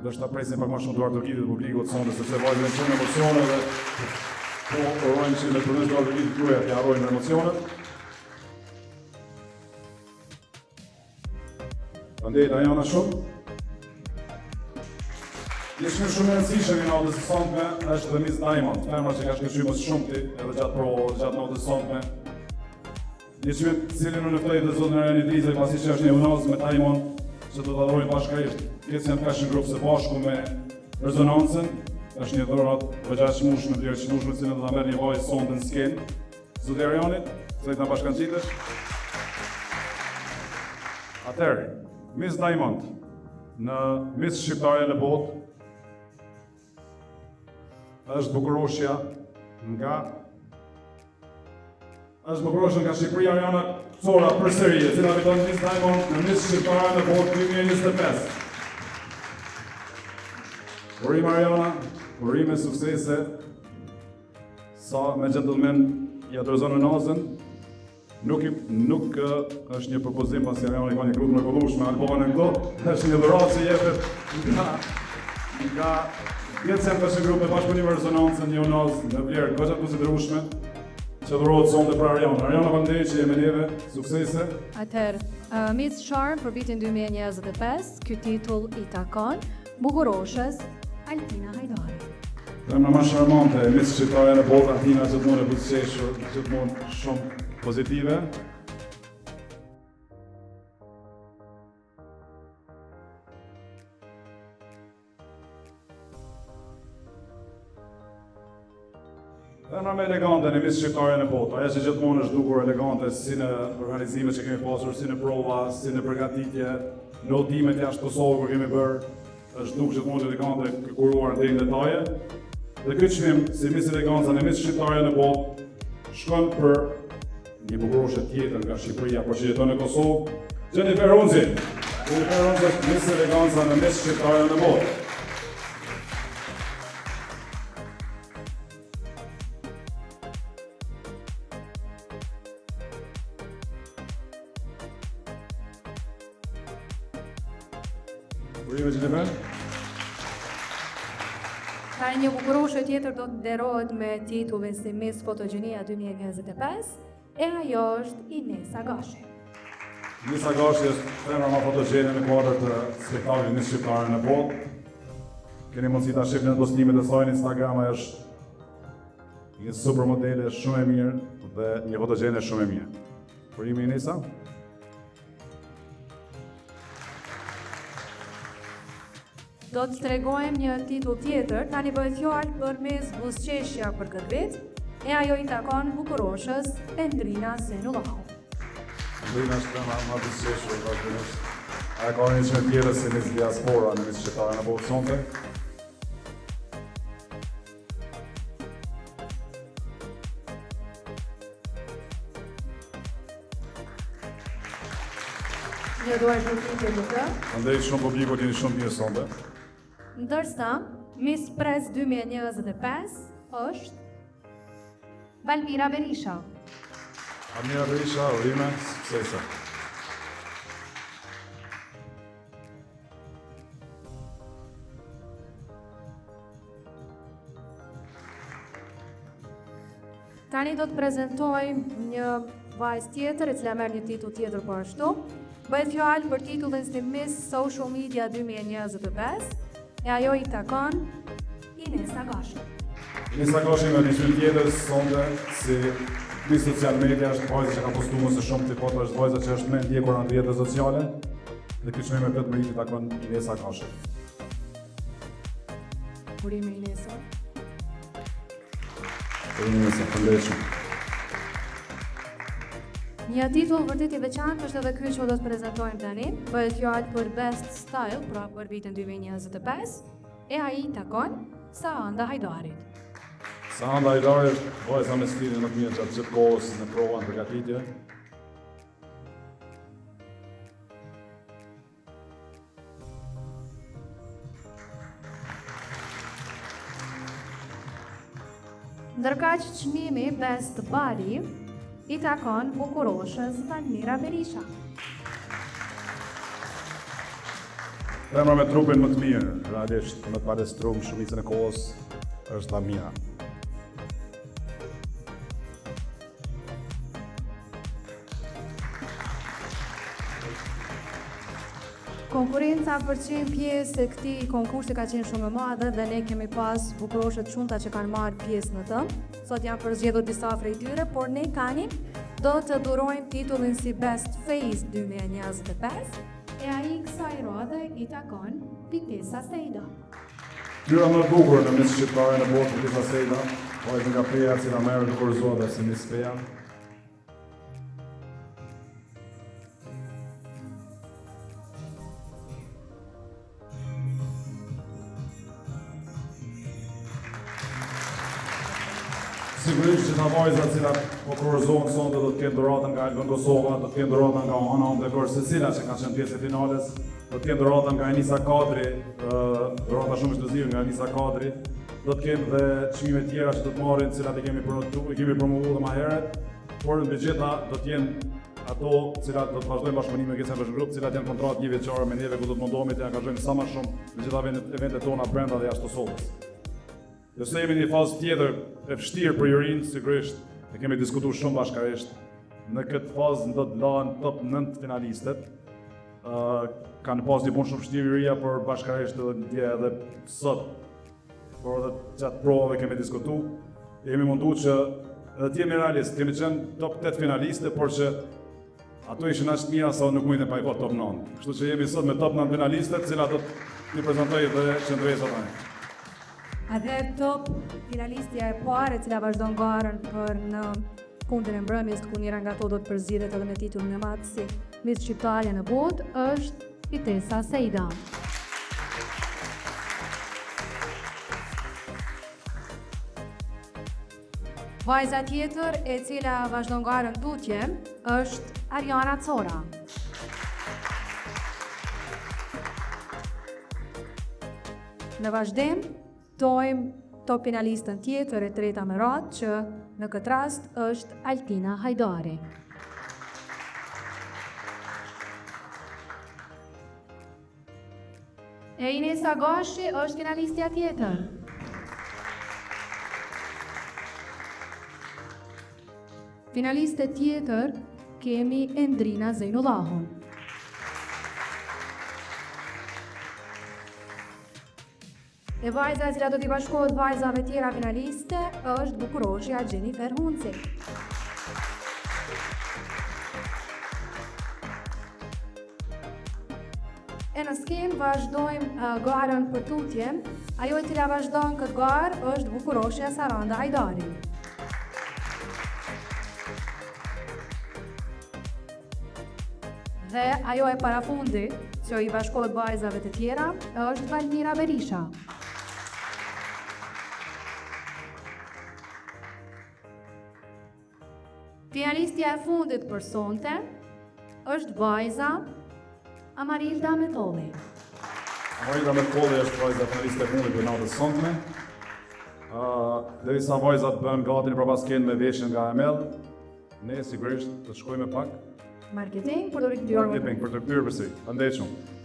do të presim pak më shumë duart të kitit të publikut sonte sepse vajzat kanë shumë emocione dhe po urojmë që me përmes duart të kitit tuaja të harrojnë emocionet. Faleminderit Ariana shumë. Një shumë e rëndësishme në natës së sonte është dhe Miss Diamond, femra që ka shkëlqyer më shumë edhe gjatë provës, gjatë natës së sonte. Një çmim të cilin unë ftoj dhe zotën Ariani Drizaj, pasi që është një unaz me Diamond, që do të adhurojnë bashkërisht. Pjesë janë fashion group së bashku me Rezonancën, është një dhuratë vëgjashmueshme, vlerëshmueshme, cilën do ta merr një vajzë sonte në skenë. Zotë Arianit, se na bashkangjites. Atëherë, Miss Diamond në Miss Shqiptare në botë është bukuroshja nga Shqipëria Ariana Cora përsëri, e cila fiton Miss Diamond në Miss Shqiptare në botë 2025. Urime Ariana, urime suksese, sa me gentleman i autorizon në nazën, nuk është një propozim pasi Ariana i ka një grupë në kollush me alkoholin në këto, është një dhuratë që jepet nga 10 për që grupë me bashkëpunim me rezonancën një nazë në vlerë goxha të konsiderueshme që dhurohet sonte për Ariana. Ariana faleminderit që jemi neve, suksese. Atëherë, Miss Charm për vitin 2025, ky titull i takon bukuroshës Altina Hajdari. Femra më charmante, Miss Shqiptare në botë, Altina gjithmonë e buzëqeshur, gjithmonë shumë pozitive. Femra më elegante në Miss Shqiptare në botë, ajo që gjithmonë është dukur elegante si në organizimet që kemi pasur, si në prova, si në përgatitje, në udhëtimet jashtë Kosovës kur kemi bërë, është duk gjithmonë elegante kuruar deri në detaje. Dhe këtë çmim si Miss Eleganca në Miss Shqiptare në botë shkon për një bukuroshe tjetër nga Shqipëria, por që jeton në Kosovë, Jennifer Hunzi. Jennifer Hunzi është Miss Eleganca në Miss Shqiptare në botë. Urime Jennifer. Ka një bukuroshe tjetër do të nderohet me titullin si Miss Fotogjenia 2025, e ajo është Inesa Gashi. Inesa Gashi është femra më fotogjene në kuadër të spektaklit Miss Shqiptare në botë. Keni mundësi ta shihni në postimet e saj në Instagram, ajo është një super modele shumë e mirë dhe një fotogjene shumë e mirë. Urime Inesa. Do të tregojmë një titull tjetër, tani bëhet fjalë për Miss Buzëqeshja për këtë vit, e ajo i takon bukuroshës Endrina Zenullahu. Endrina është femra më buzëqeshur vazhdimisht. Ajo ka një çmë tjetër si Miss Diaspora në Miss Shqiptare në botë sonte. Një duar shpërthitje në të. Andaj shumë publiku jeni shumë mirë sonte. Ndërsa, Miss Press 2025 është Balmira Berisha. Balmira Berisha, urime, suksese. Tani do të prezantojmë një vajzë tjetër, e cila merr një titull tjetër po ashtu. Bëhet fjalë për titullin si Miss Social Media 2025, e ajo i takon Inesa Gashi. Inesa Gashi me një qëllë tjetër sonde si Miss Social Media është vajza që ka postuar se shumë të foto, është vajza që është më ndjekur në rrjetet sociale dhe ky çmim me vetë merit i takon Inesa Gashi. Urime Inesa. Inesa, faleminderit shumë. Një titull vërtet i veçantë është edhe ky që do të prezantojmë tani. Bëhet fjalë për Best Style pra për vitin 2025, e ai i takon Saanda Hajdarit. Saanda Hajdari është vajza me stilin më të mirë gjatë gjithë kohës në prova në përgatitje. Ndërkaq çmimi Best Body i takon bukuroshës Balmira Berisha. Femra me trupin më të mirë, realisht më të palestruar shumicën e kohës është Balmira. Konkurenca për qenë pjesë e këtij konkursi ka qenë shumë e madhe dhe ne kemi pas bukuroshe të shumta që kanë marrë pjesë në të. Sot janë përzgjedhur disa prej tyre, por ne tani do të dhurojmë titullin si Best Face 2025, e ai kësaj rrodhe i takon Pitesa Sejda. Tyra më bukur në Miss Shqiptare në botë Pitesa Sejda, vajzë nga Peja, cila merret të kurzohet dhe si Miss Peja. Sigurisht që ta vajzat cilat po kurorëzohen sonte do të kenë dhuratën nga Albën Kosova, do të kenë dhuratën nga Ana Ondegor secila që kanë qenë pjesë e finales, do të kenë dhuratën nga Enisa Kadri, dhurata shumë ekskluzive nga Enisa Kadri, do të kenë dhe çmime tjera që do të marrin, cilat i kemi promovuar më herët, por në gjitha do të jenë ato cilat do të vazhdojnë bashkëpunimin me Kids Fashion Group, cilat janë kontratë një vjeçare me neve ku do të mundohemi të angazhojmë sa më shumë në gjitha eventet tona brenda dhe jashtë Kosovës. Do se jemi në një fazë tjetër e vështirë për jurinë, sigurisht e kemi diskutuar shumë bashkërisht. Në këtë fazë do të lahen top 9 finalistët. Kanë pas një punë shumë vështirë juria, por bashkërisht edhe sot, por edhe gjatë provave kemi diskutuar. Jemi munduar që edhe të jemi realist, kemi qenë top 8 finalistë, por që ato ishin aq të mira sa nuk mundin pa i top 9. Kështu që jemi sot me top 9 finalistët, të cilat do të prezantoj dhe qendresa tani. Edhe top finalistja e parë e cila vazhdon garën për në kundin e mbrëmjes, ku njëra nga ato do të përzihet edhe me titullin e madh si Miss Shqiptarja në botë, është Itesa Seida. Vajza tjetër e cila vazhdon garën tutje është Ariana Cora. Në vazhdim, tojmë top finalistën tjetër e treta me radhë që në këtë rast është Altina Hajdari. E Inesa Gashi është finalistja tjetër. Finaliste tjetër kemi Endrina Zejnullahun. E vajza e cila do t'i bashkohet vajzave tjera finaliste është bukuroshja Jennifer Hunci. E në skenë vazhdojmë garën për tutje. Ajo e cila vazhdojnë këtë garë është bukuroshja Saranda Hajdari. Dhe ajo e parafundit që i bashkohet vajzave të tjera është Valmira Berisha. Finalistja e fundit për sonte është vajza Amarilda Metolli. Amarilda Metolli është vajza finaliste e fundit për natës sonte. Derisa vajzat bën gati nëpërpas skenë me veshjen nga Emel, ne sigurisht të shkojmë pak marketing për të rikthyer. Marketing për të kthyer përsëri. Andaj shumë.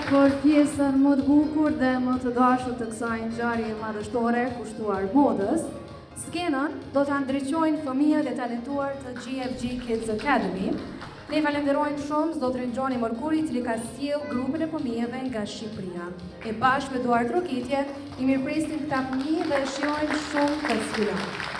për pjesën më të bukur dhe më të dashur të kësaj ngjarje madhështore kushtuar modës. Skenën do ta ndriçojnë fëmijët e talentuar të GFG Kids Academy. Ne falenderojmë shumë zotrin Gjoni Mërkuri, i cili ka sjellë grupin e fëmijëve nga Shqipëria. E bashkë me Duart Rokitje, i mirëpresim këta fëmijë dhe shijojmë shumë të sfidë.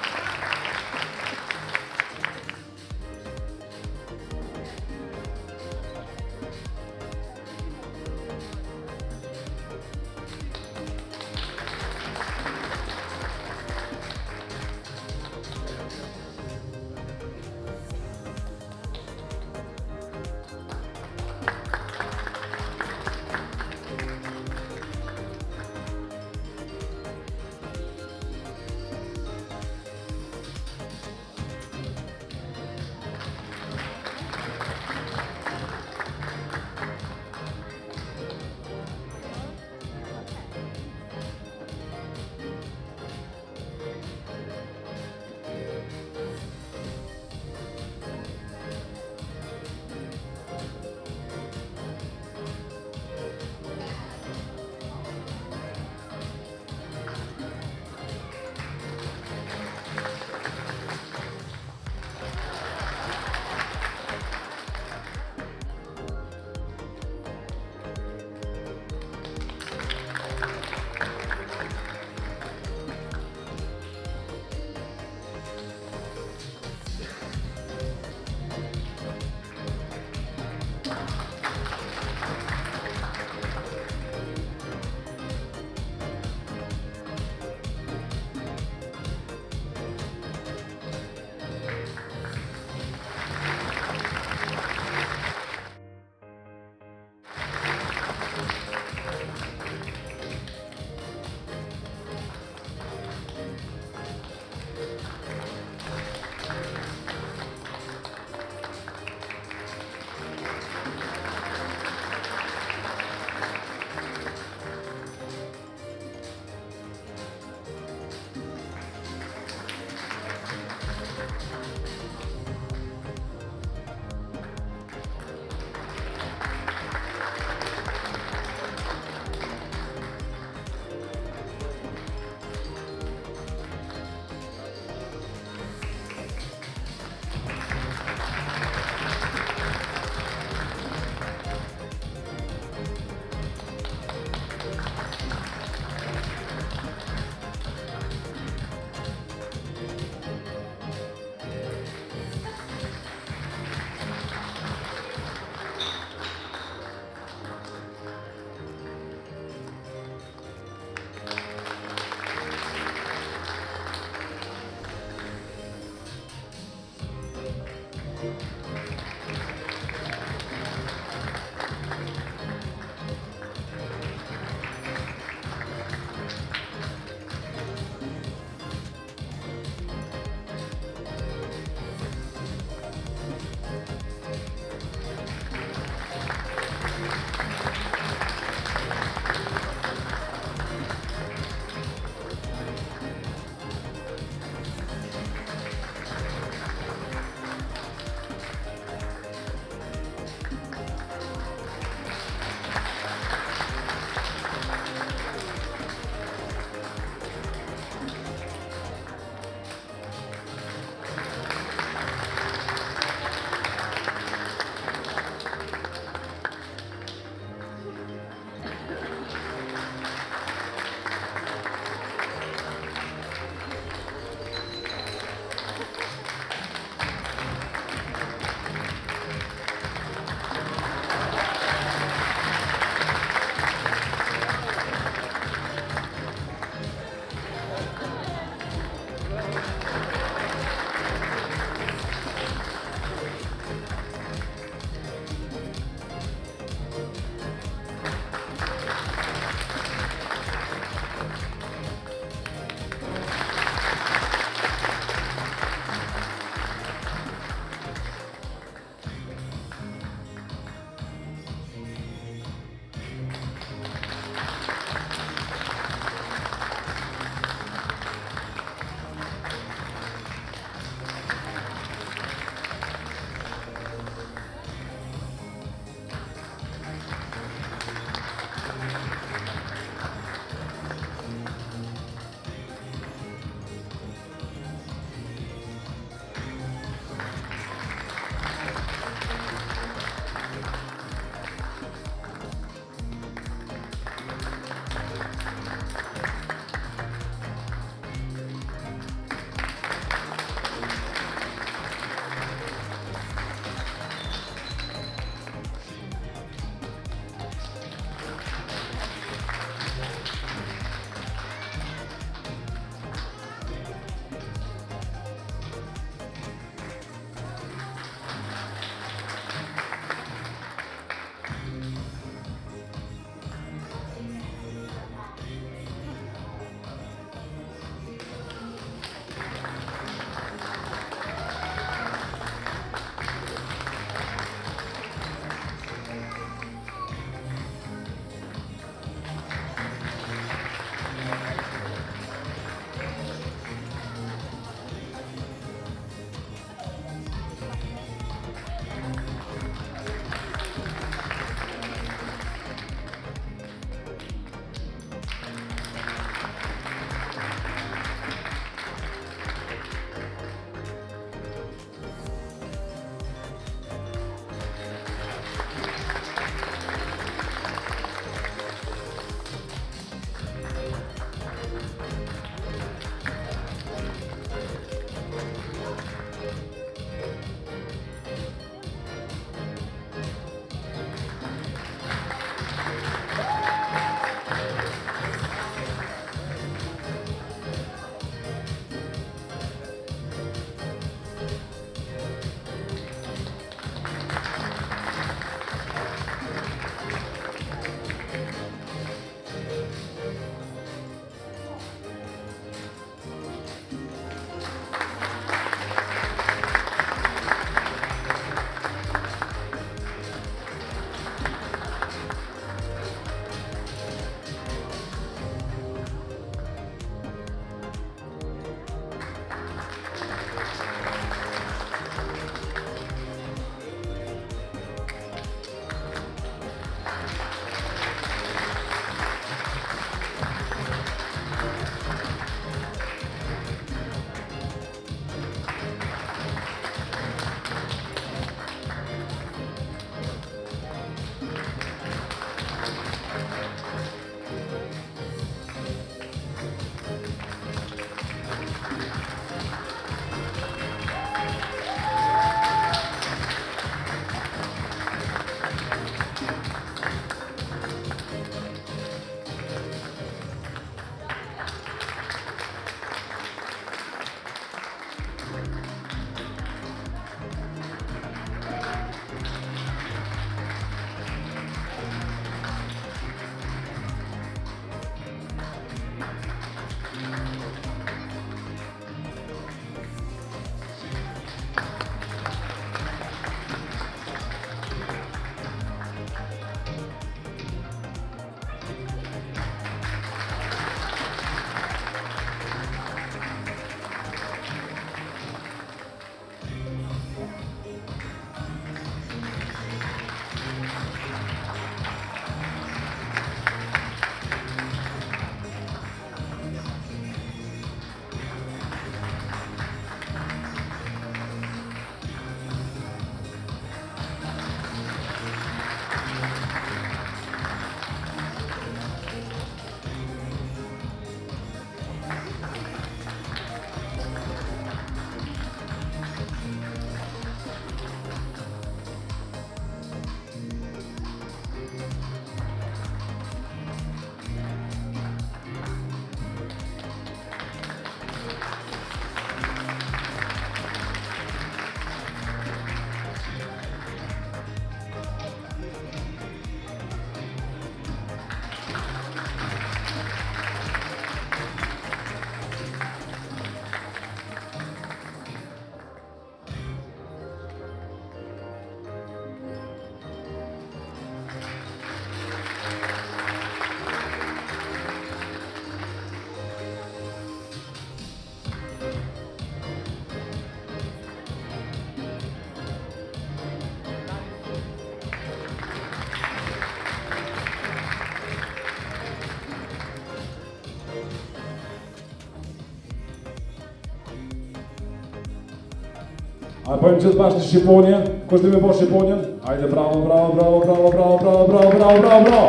A bëjmë gjithë bashkë në Shqiponje? Kush dhe me po Shqiponjen? Hajde, bravo, bravo, bravo, bravo, bravo, bravo, bravo, bravo, bravo, bravo!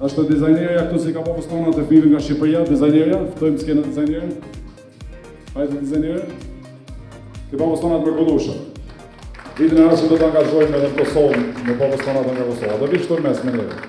Është dizajnerja këtu si ka po postonat e fëmijëve nga Shqipëria, dizajnerja, ftojmë skenën dizajnerin. Hajde dizajnerin. Ti po postonat mrekullueshëm. Vitin e ardhshëm do të angazhojmë edhe në Kosovë, në po postonat nga Kosova. Do vi shtur mes me neve.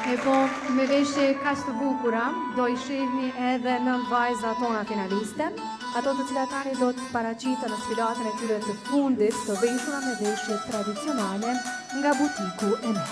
E po, me veshje kaq të bukura, do i shihni edhe 9 vajza tona finaliste, ato të cilat tani do të paraqiten në sfidatën e tyre të fundit të veshura me veshje tradicionale nga butiku e me.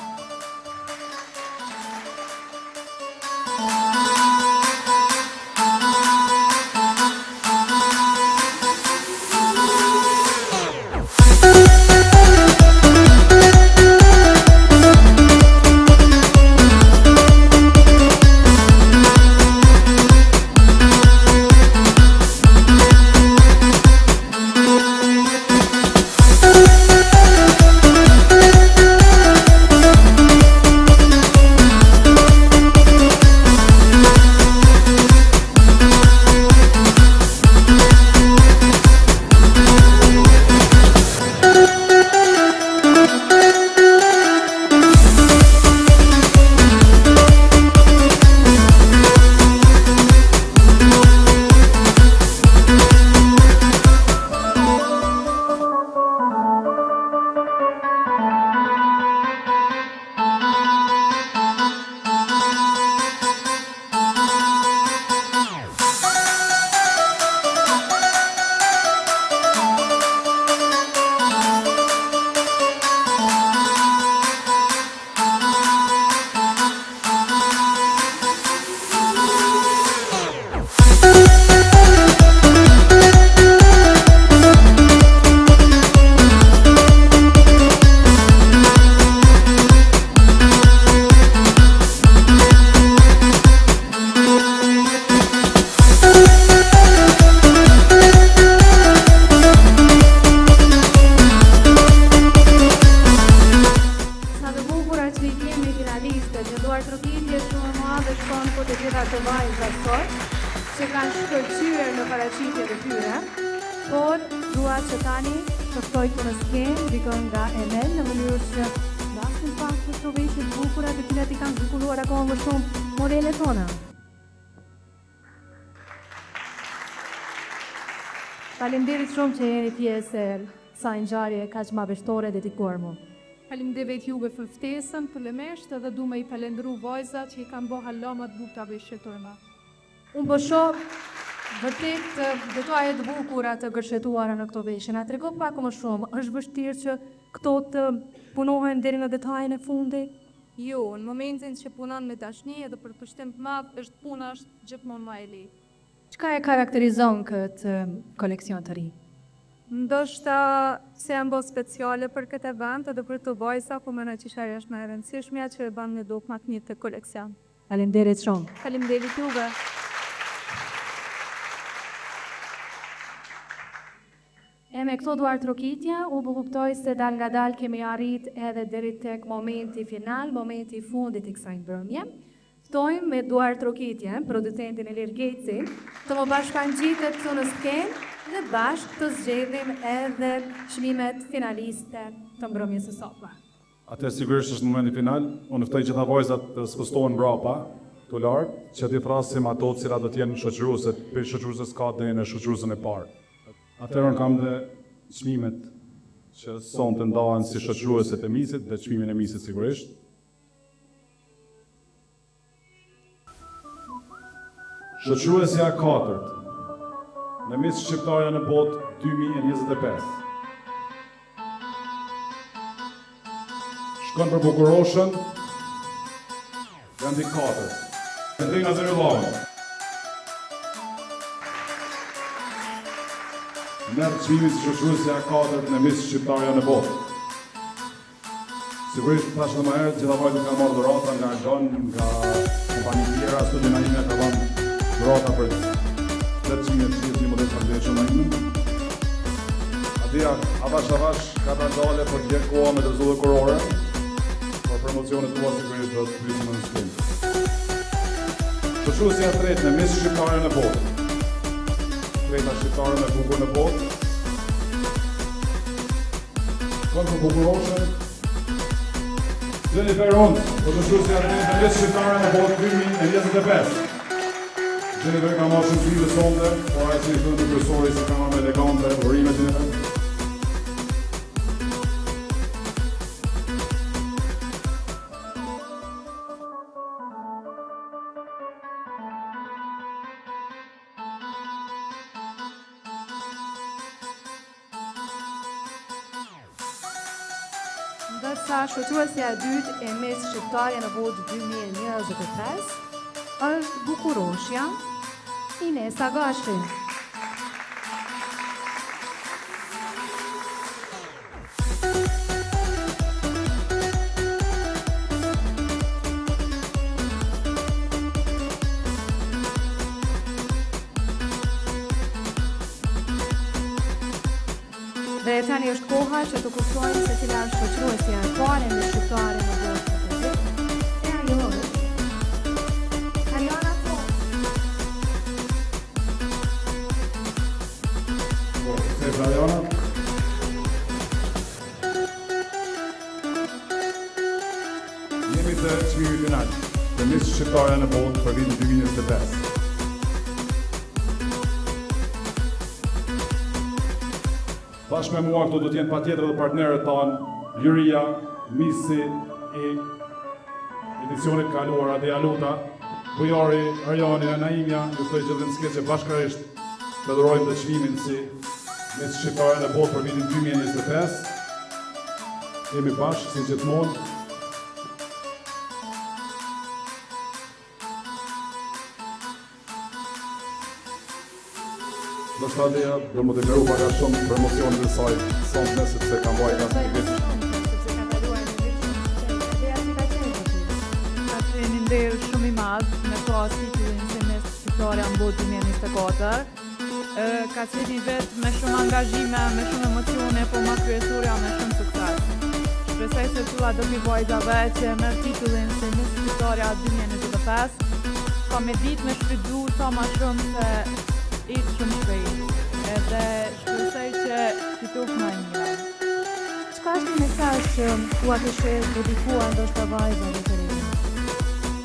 Që kanë shkëlqyer në paraqitjet e tyre, por dua që tani të ftoj këtu në skenë dikon nga Emel në mënyrë që ndasin pak të këto veshje të bukura të cilat i kanë zbuluar akoma më shumë modelet tona. Faleminderit shumë që jeni pjesë e kësaj ngjarje kaq madhështore dedikuar mu. Faleminderit juve për ftesën, për lëmesht edhe du me i falendru vajzat që i kanë bo hallama të bukta veshjetërma. Unë po shoh vërtet detaje të bukura të gërshetuara në këto veshje. Na trego pak më shumë, është vështirë që këto të punohen deri në detajen e fundit? Jo, në momentin që punon me dashni edhe për përshtim të madh, është puna është gjithmonë më e lehtë. Çka e karakterizon këtë koleksion të ri? Ndoshta se janë bo speciale për këtë event edhe për të vajza, po mendoj që ajo është më e rëndësishmja që e bën në duk maknit të koleksion. Faleminderit shumë. Faleminderit juve. E me këto duar trokitja, u kuptoj se dal nga dal kemi arrit edhe deri tek momenti final, momenti i fundit i kësaj mbrëmje. Ftojmë me duar trokitje, producentin Elir Geci, të më bashkangjitet këtu në skenë dhe bashkë të zgjedhim edhe çmimet finaliste të mbrëmjes së sotme. Atë sigurisht është në momentin final, unë ftoj gjitha vajzat të spostohen mbrapa, të lartë, që t'i thrasim ato të cilat do të jenë shoqëruese, për shoqëruesës ka deri në shoqëruesën e parë. Atëherë kam dhe çmimet që sonte ndahen si shoqëruese të misit dhe çmimin e misit sigurisht. Shoqëruesja e katërt në mis shqiptarja në botë 2025. Shkon për Bukuroshën, vendi 4. Vendinga Zërillavën. Merë çmimin si shoqëruesja e katërt në mis shqiptarja në botë. Sigurisht, tash dhe më herë, gjitha vajzët ka marrë dhurata nga Argon, nga kompani tjera, studio na ime ka dhanë dhurata për 800 një model foundation na ime. Adia, avash, ka të ndale për të vjetë koha me të rëzullë kurore, për promocionet tua sigurisht dhe të pysë më në skemë. Përshusja tretë në Miss Shqiptare në botë. Treta shqiptare me bukur në botë. Kënë për bukuroshën. Jennifer Hunt, përshusja tretë në Miss Shqiptare në botë 2025. Jennifer ka marrë shumë sfidë sonde, por ai si thonë kryesori se ka marrë elegante, urime Jennifer. Ndërsa shoqëruesja e dytë e Miss Shqiptare në botë 2025 është bukuroshja Inesa Gashri. Dhe tani është koha që të kuptojmë se cila është shoqëruesja e parë e Miss Shqiptare në botë 2025. E Ariona. Ariona Fon. Sukses Ariona. Jemi të çmimi final të Miss Shqiptare në botë për vitin 2025. Bashkë me mua këto do t'jenë patjetër dhe partnerët tanë, Lyria, Misi, e edicionit kaluar, Adeja Luta, Bujari, Arjani, Naimja, justoj që dhe në skeqe bashkërisht të dhurojmë të çmimin si Miss Shqiptare në botë për vitin 2025. Jemi bashkë, si gjithmonë. Do shta Adeja do më të gëru paka shumë promocionit e saj sonte sepse ka mbaj nga të vitë. Faleminderit shumë i madh me pas titullin si Miss Shqiptare në botë 2024. Ka qenë një vetë me shumë angazhime, me shumë emocione, po ma kryesorja me shumë sukses. Shpresoj se tulla do t'i vajzave që merr titullin si Miss Shqiptare 2025, ka me ditë me shfrytzu sa ma shumë se ishtë shumë shpejt, edhe shpresoj që t'i tuf më mirë. Çka është një mesazh që ua kishe dedikuar ndoshta vajzave të reja?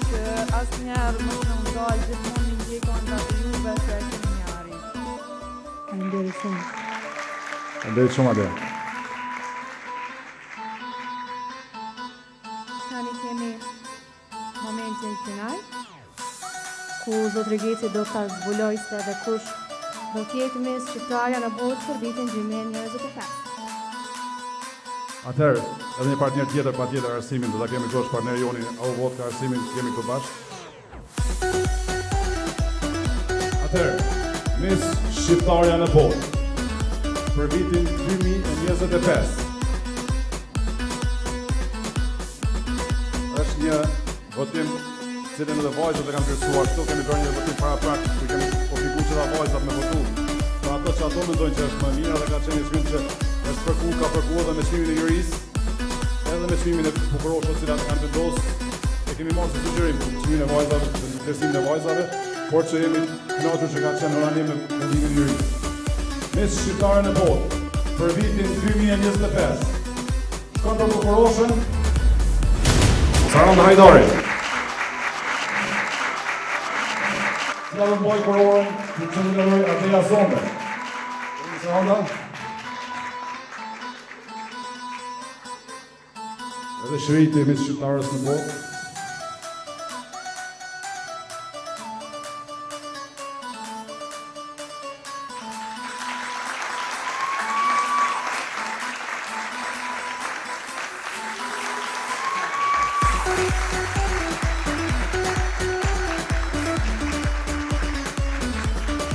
Që asnjëherë mos në ndalë gjithmonë një ndjekon nga të juve se keni një arrit. Faleminderit shumë. Faleminderit shumë Adeja. Tani kemi momentin final, ku zotri Geci do ta zbuloj se dhe kush do t'jetë Miss Shqiptare në botë për vitin 2025. Atëherë, edhe një partner tjetër patjetër Arsimin, do ta kemi këtu është partneri joni, au vot ka Arsimin, kemi këtu bashkë. Atëherë, Miss Shqiptarja në botë për vitin 2025. Është një votim cilën edhe vajzat e kanë kërsuar, këtu kemi bërë një votim paraprak, ku kemi obliguar që vajzat me votu. Pra ato që ato mendojnë që është më mirë dhe ka qenë një çmim që është përku edhe me çmimin e jurisë, edhe me çmimin e bukuroshëve cilat kanë vendosur. E kemi marrë si sugjerim çmimin e vajzave, plesimin e vajzave, por që jemi kënaqur që ka qenë oranim me vendimin e jurisë. Miss Shqiptare në botë për vitin 2025. Shkon për bukuroshën Saranda Hajdari. Nga dhe mboj kurorën që që në nëroj Adeja Zonde. Saranda. Edhe shëriti e Miss Shqiptarës në botë.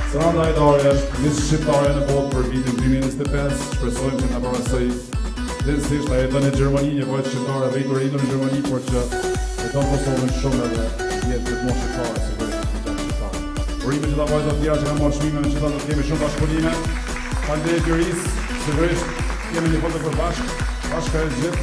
Saranda Hajdari është Miss Shqiptare në botë për vitin 2025. Shpresojmë që nga përmesoj koincidensisht ai jeton në Gjermani, një vajzë shqiptare dhe i rritur në Gjermani, por që jeton Kosovën shumë edhe jetë gjithmonë shqiptare, sigurisht shqiptare. Urime që ta vajza të tjera që kanë marrë çmime, që ta do të kemi shumë bashkëpunime. Faleminderit juris, sigurisht kemi një foto për bashkë e gjithë.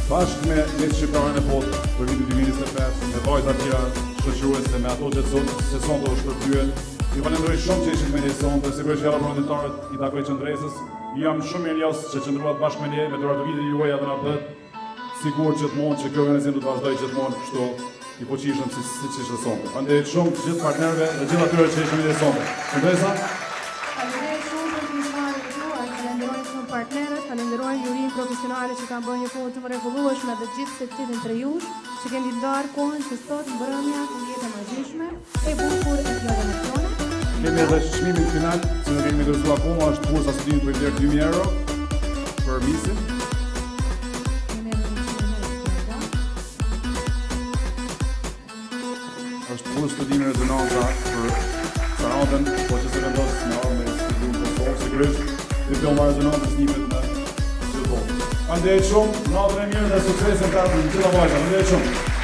Bashkë me Mesë Shqiptarën e Botë për vitin 2025, me vajza të tjera shoqëruese, me ato që se sonte u shpërblyen. Ju falenderoj shumë që ishit me ne sonte, sigurisht që parlamentarët i takoj qendresës. Jam shumë mirënjohës që qëndruat bashkë me ne, me doratëvitin juaj edhe na bët sigur gjithmonë që kjo organizim do të vazhdojë gjithmonë kështu i fuqishëm siç ishte sonte. Faleminderit shumë gjithë partnerëve dhe gjithë atyre që ishin me ne sonte. Qendresa Falenderoj shumë për pjesëmarrjen e tuaj, falenderoj shumë partnerët, falenderoj jurinë profesionale që kanë bërë një punë të mrekullueshme dhe gjithë secilin prej jush që keni ndarë kohën që sot mbrëmja të jetë e magjishme, e bukur e plot emocione. kemi edhe çmimin final, që nuk kemi dorëzuar akoma, është bursa studimit për vlerë 2000 euro për misin. Kemi edhe një çmim ekstra. Është bursë studimi rezonanca për Sarandën, po që se vendos në orë me studium Kosovë, sigurisht diploma rezonancës nimet në gjithë botë. Faleminderit shumë, natën e mirë dhe sukses në gjitha vajza. Faleminderit shumë.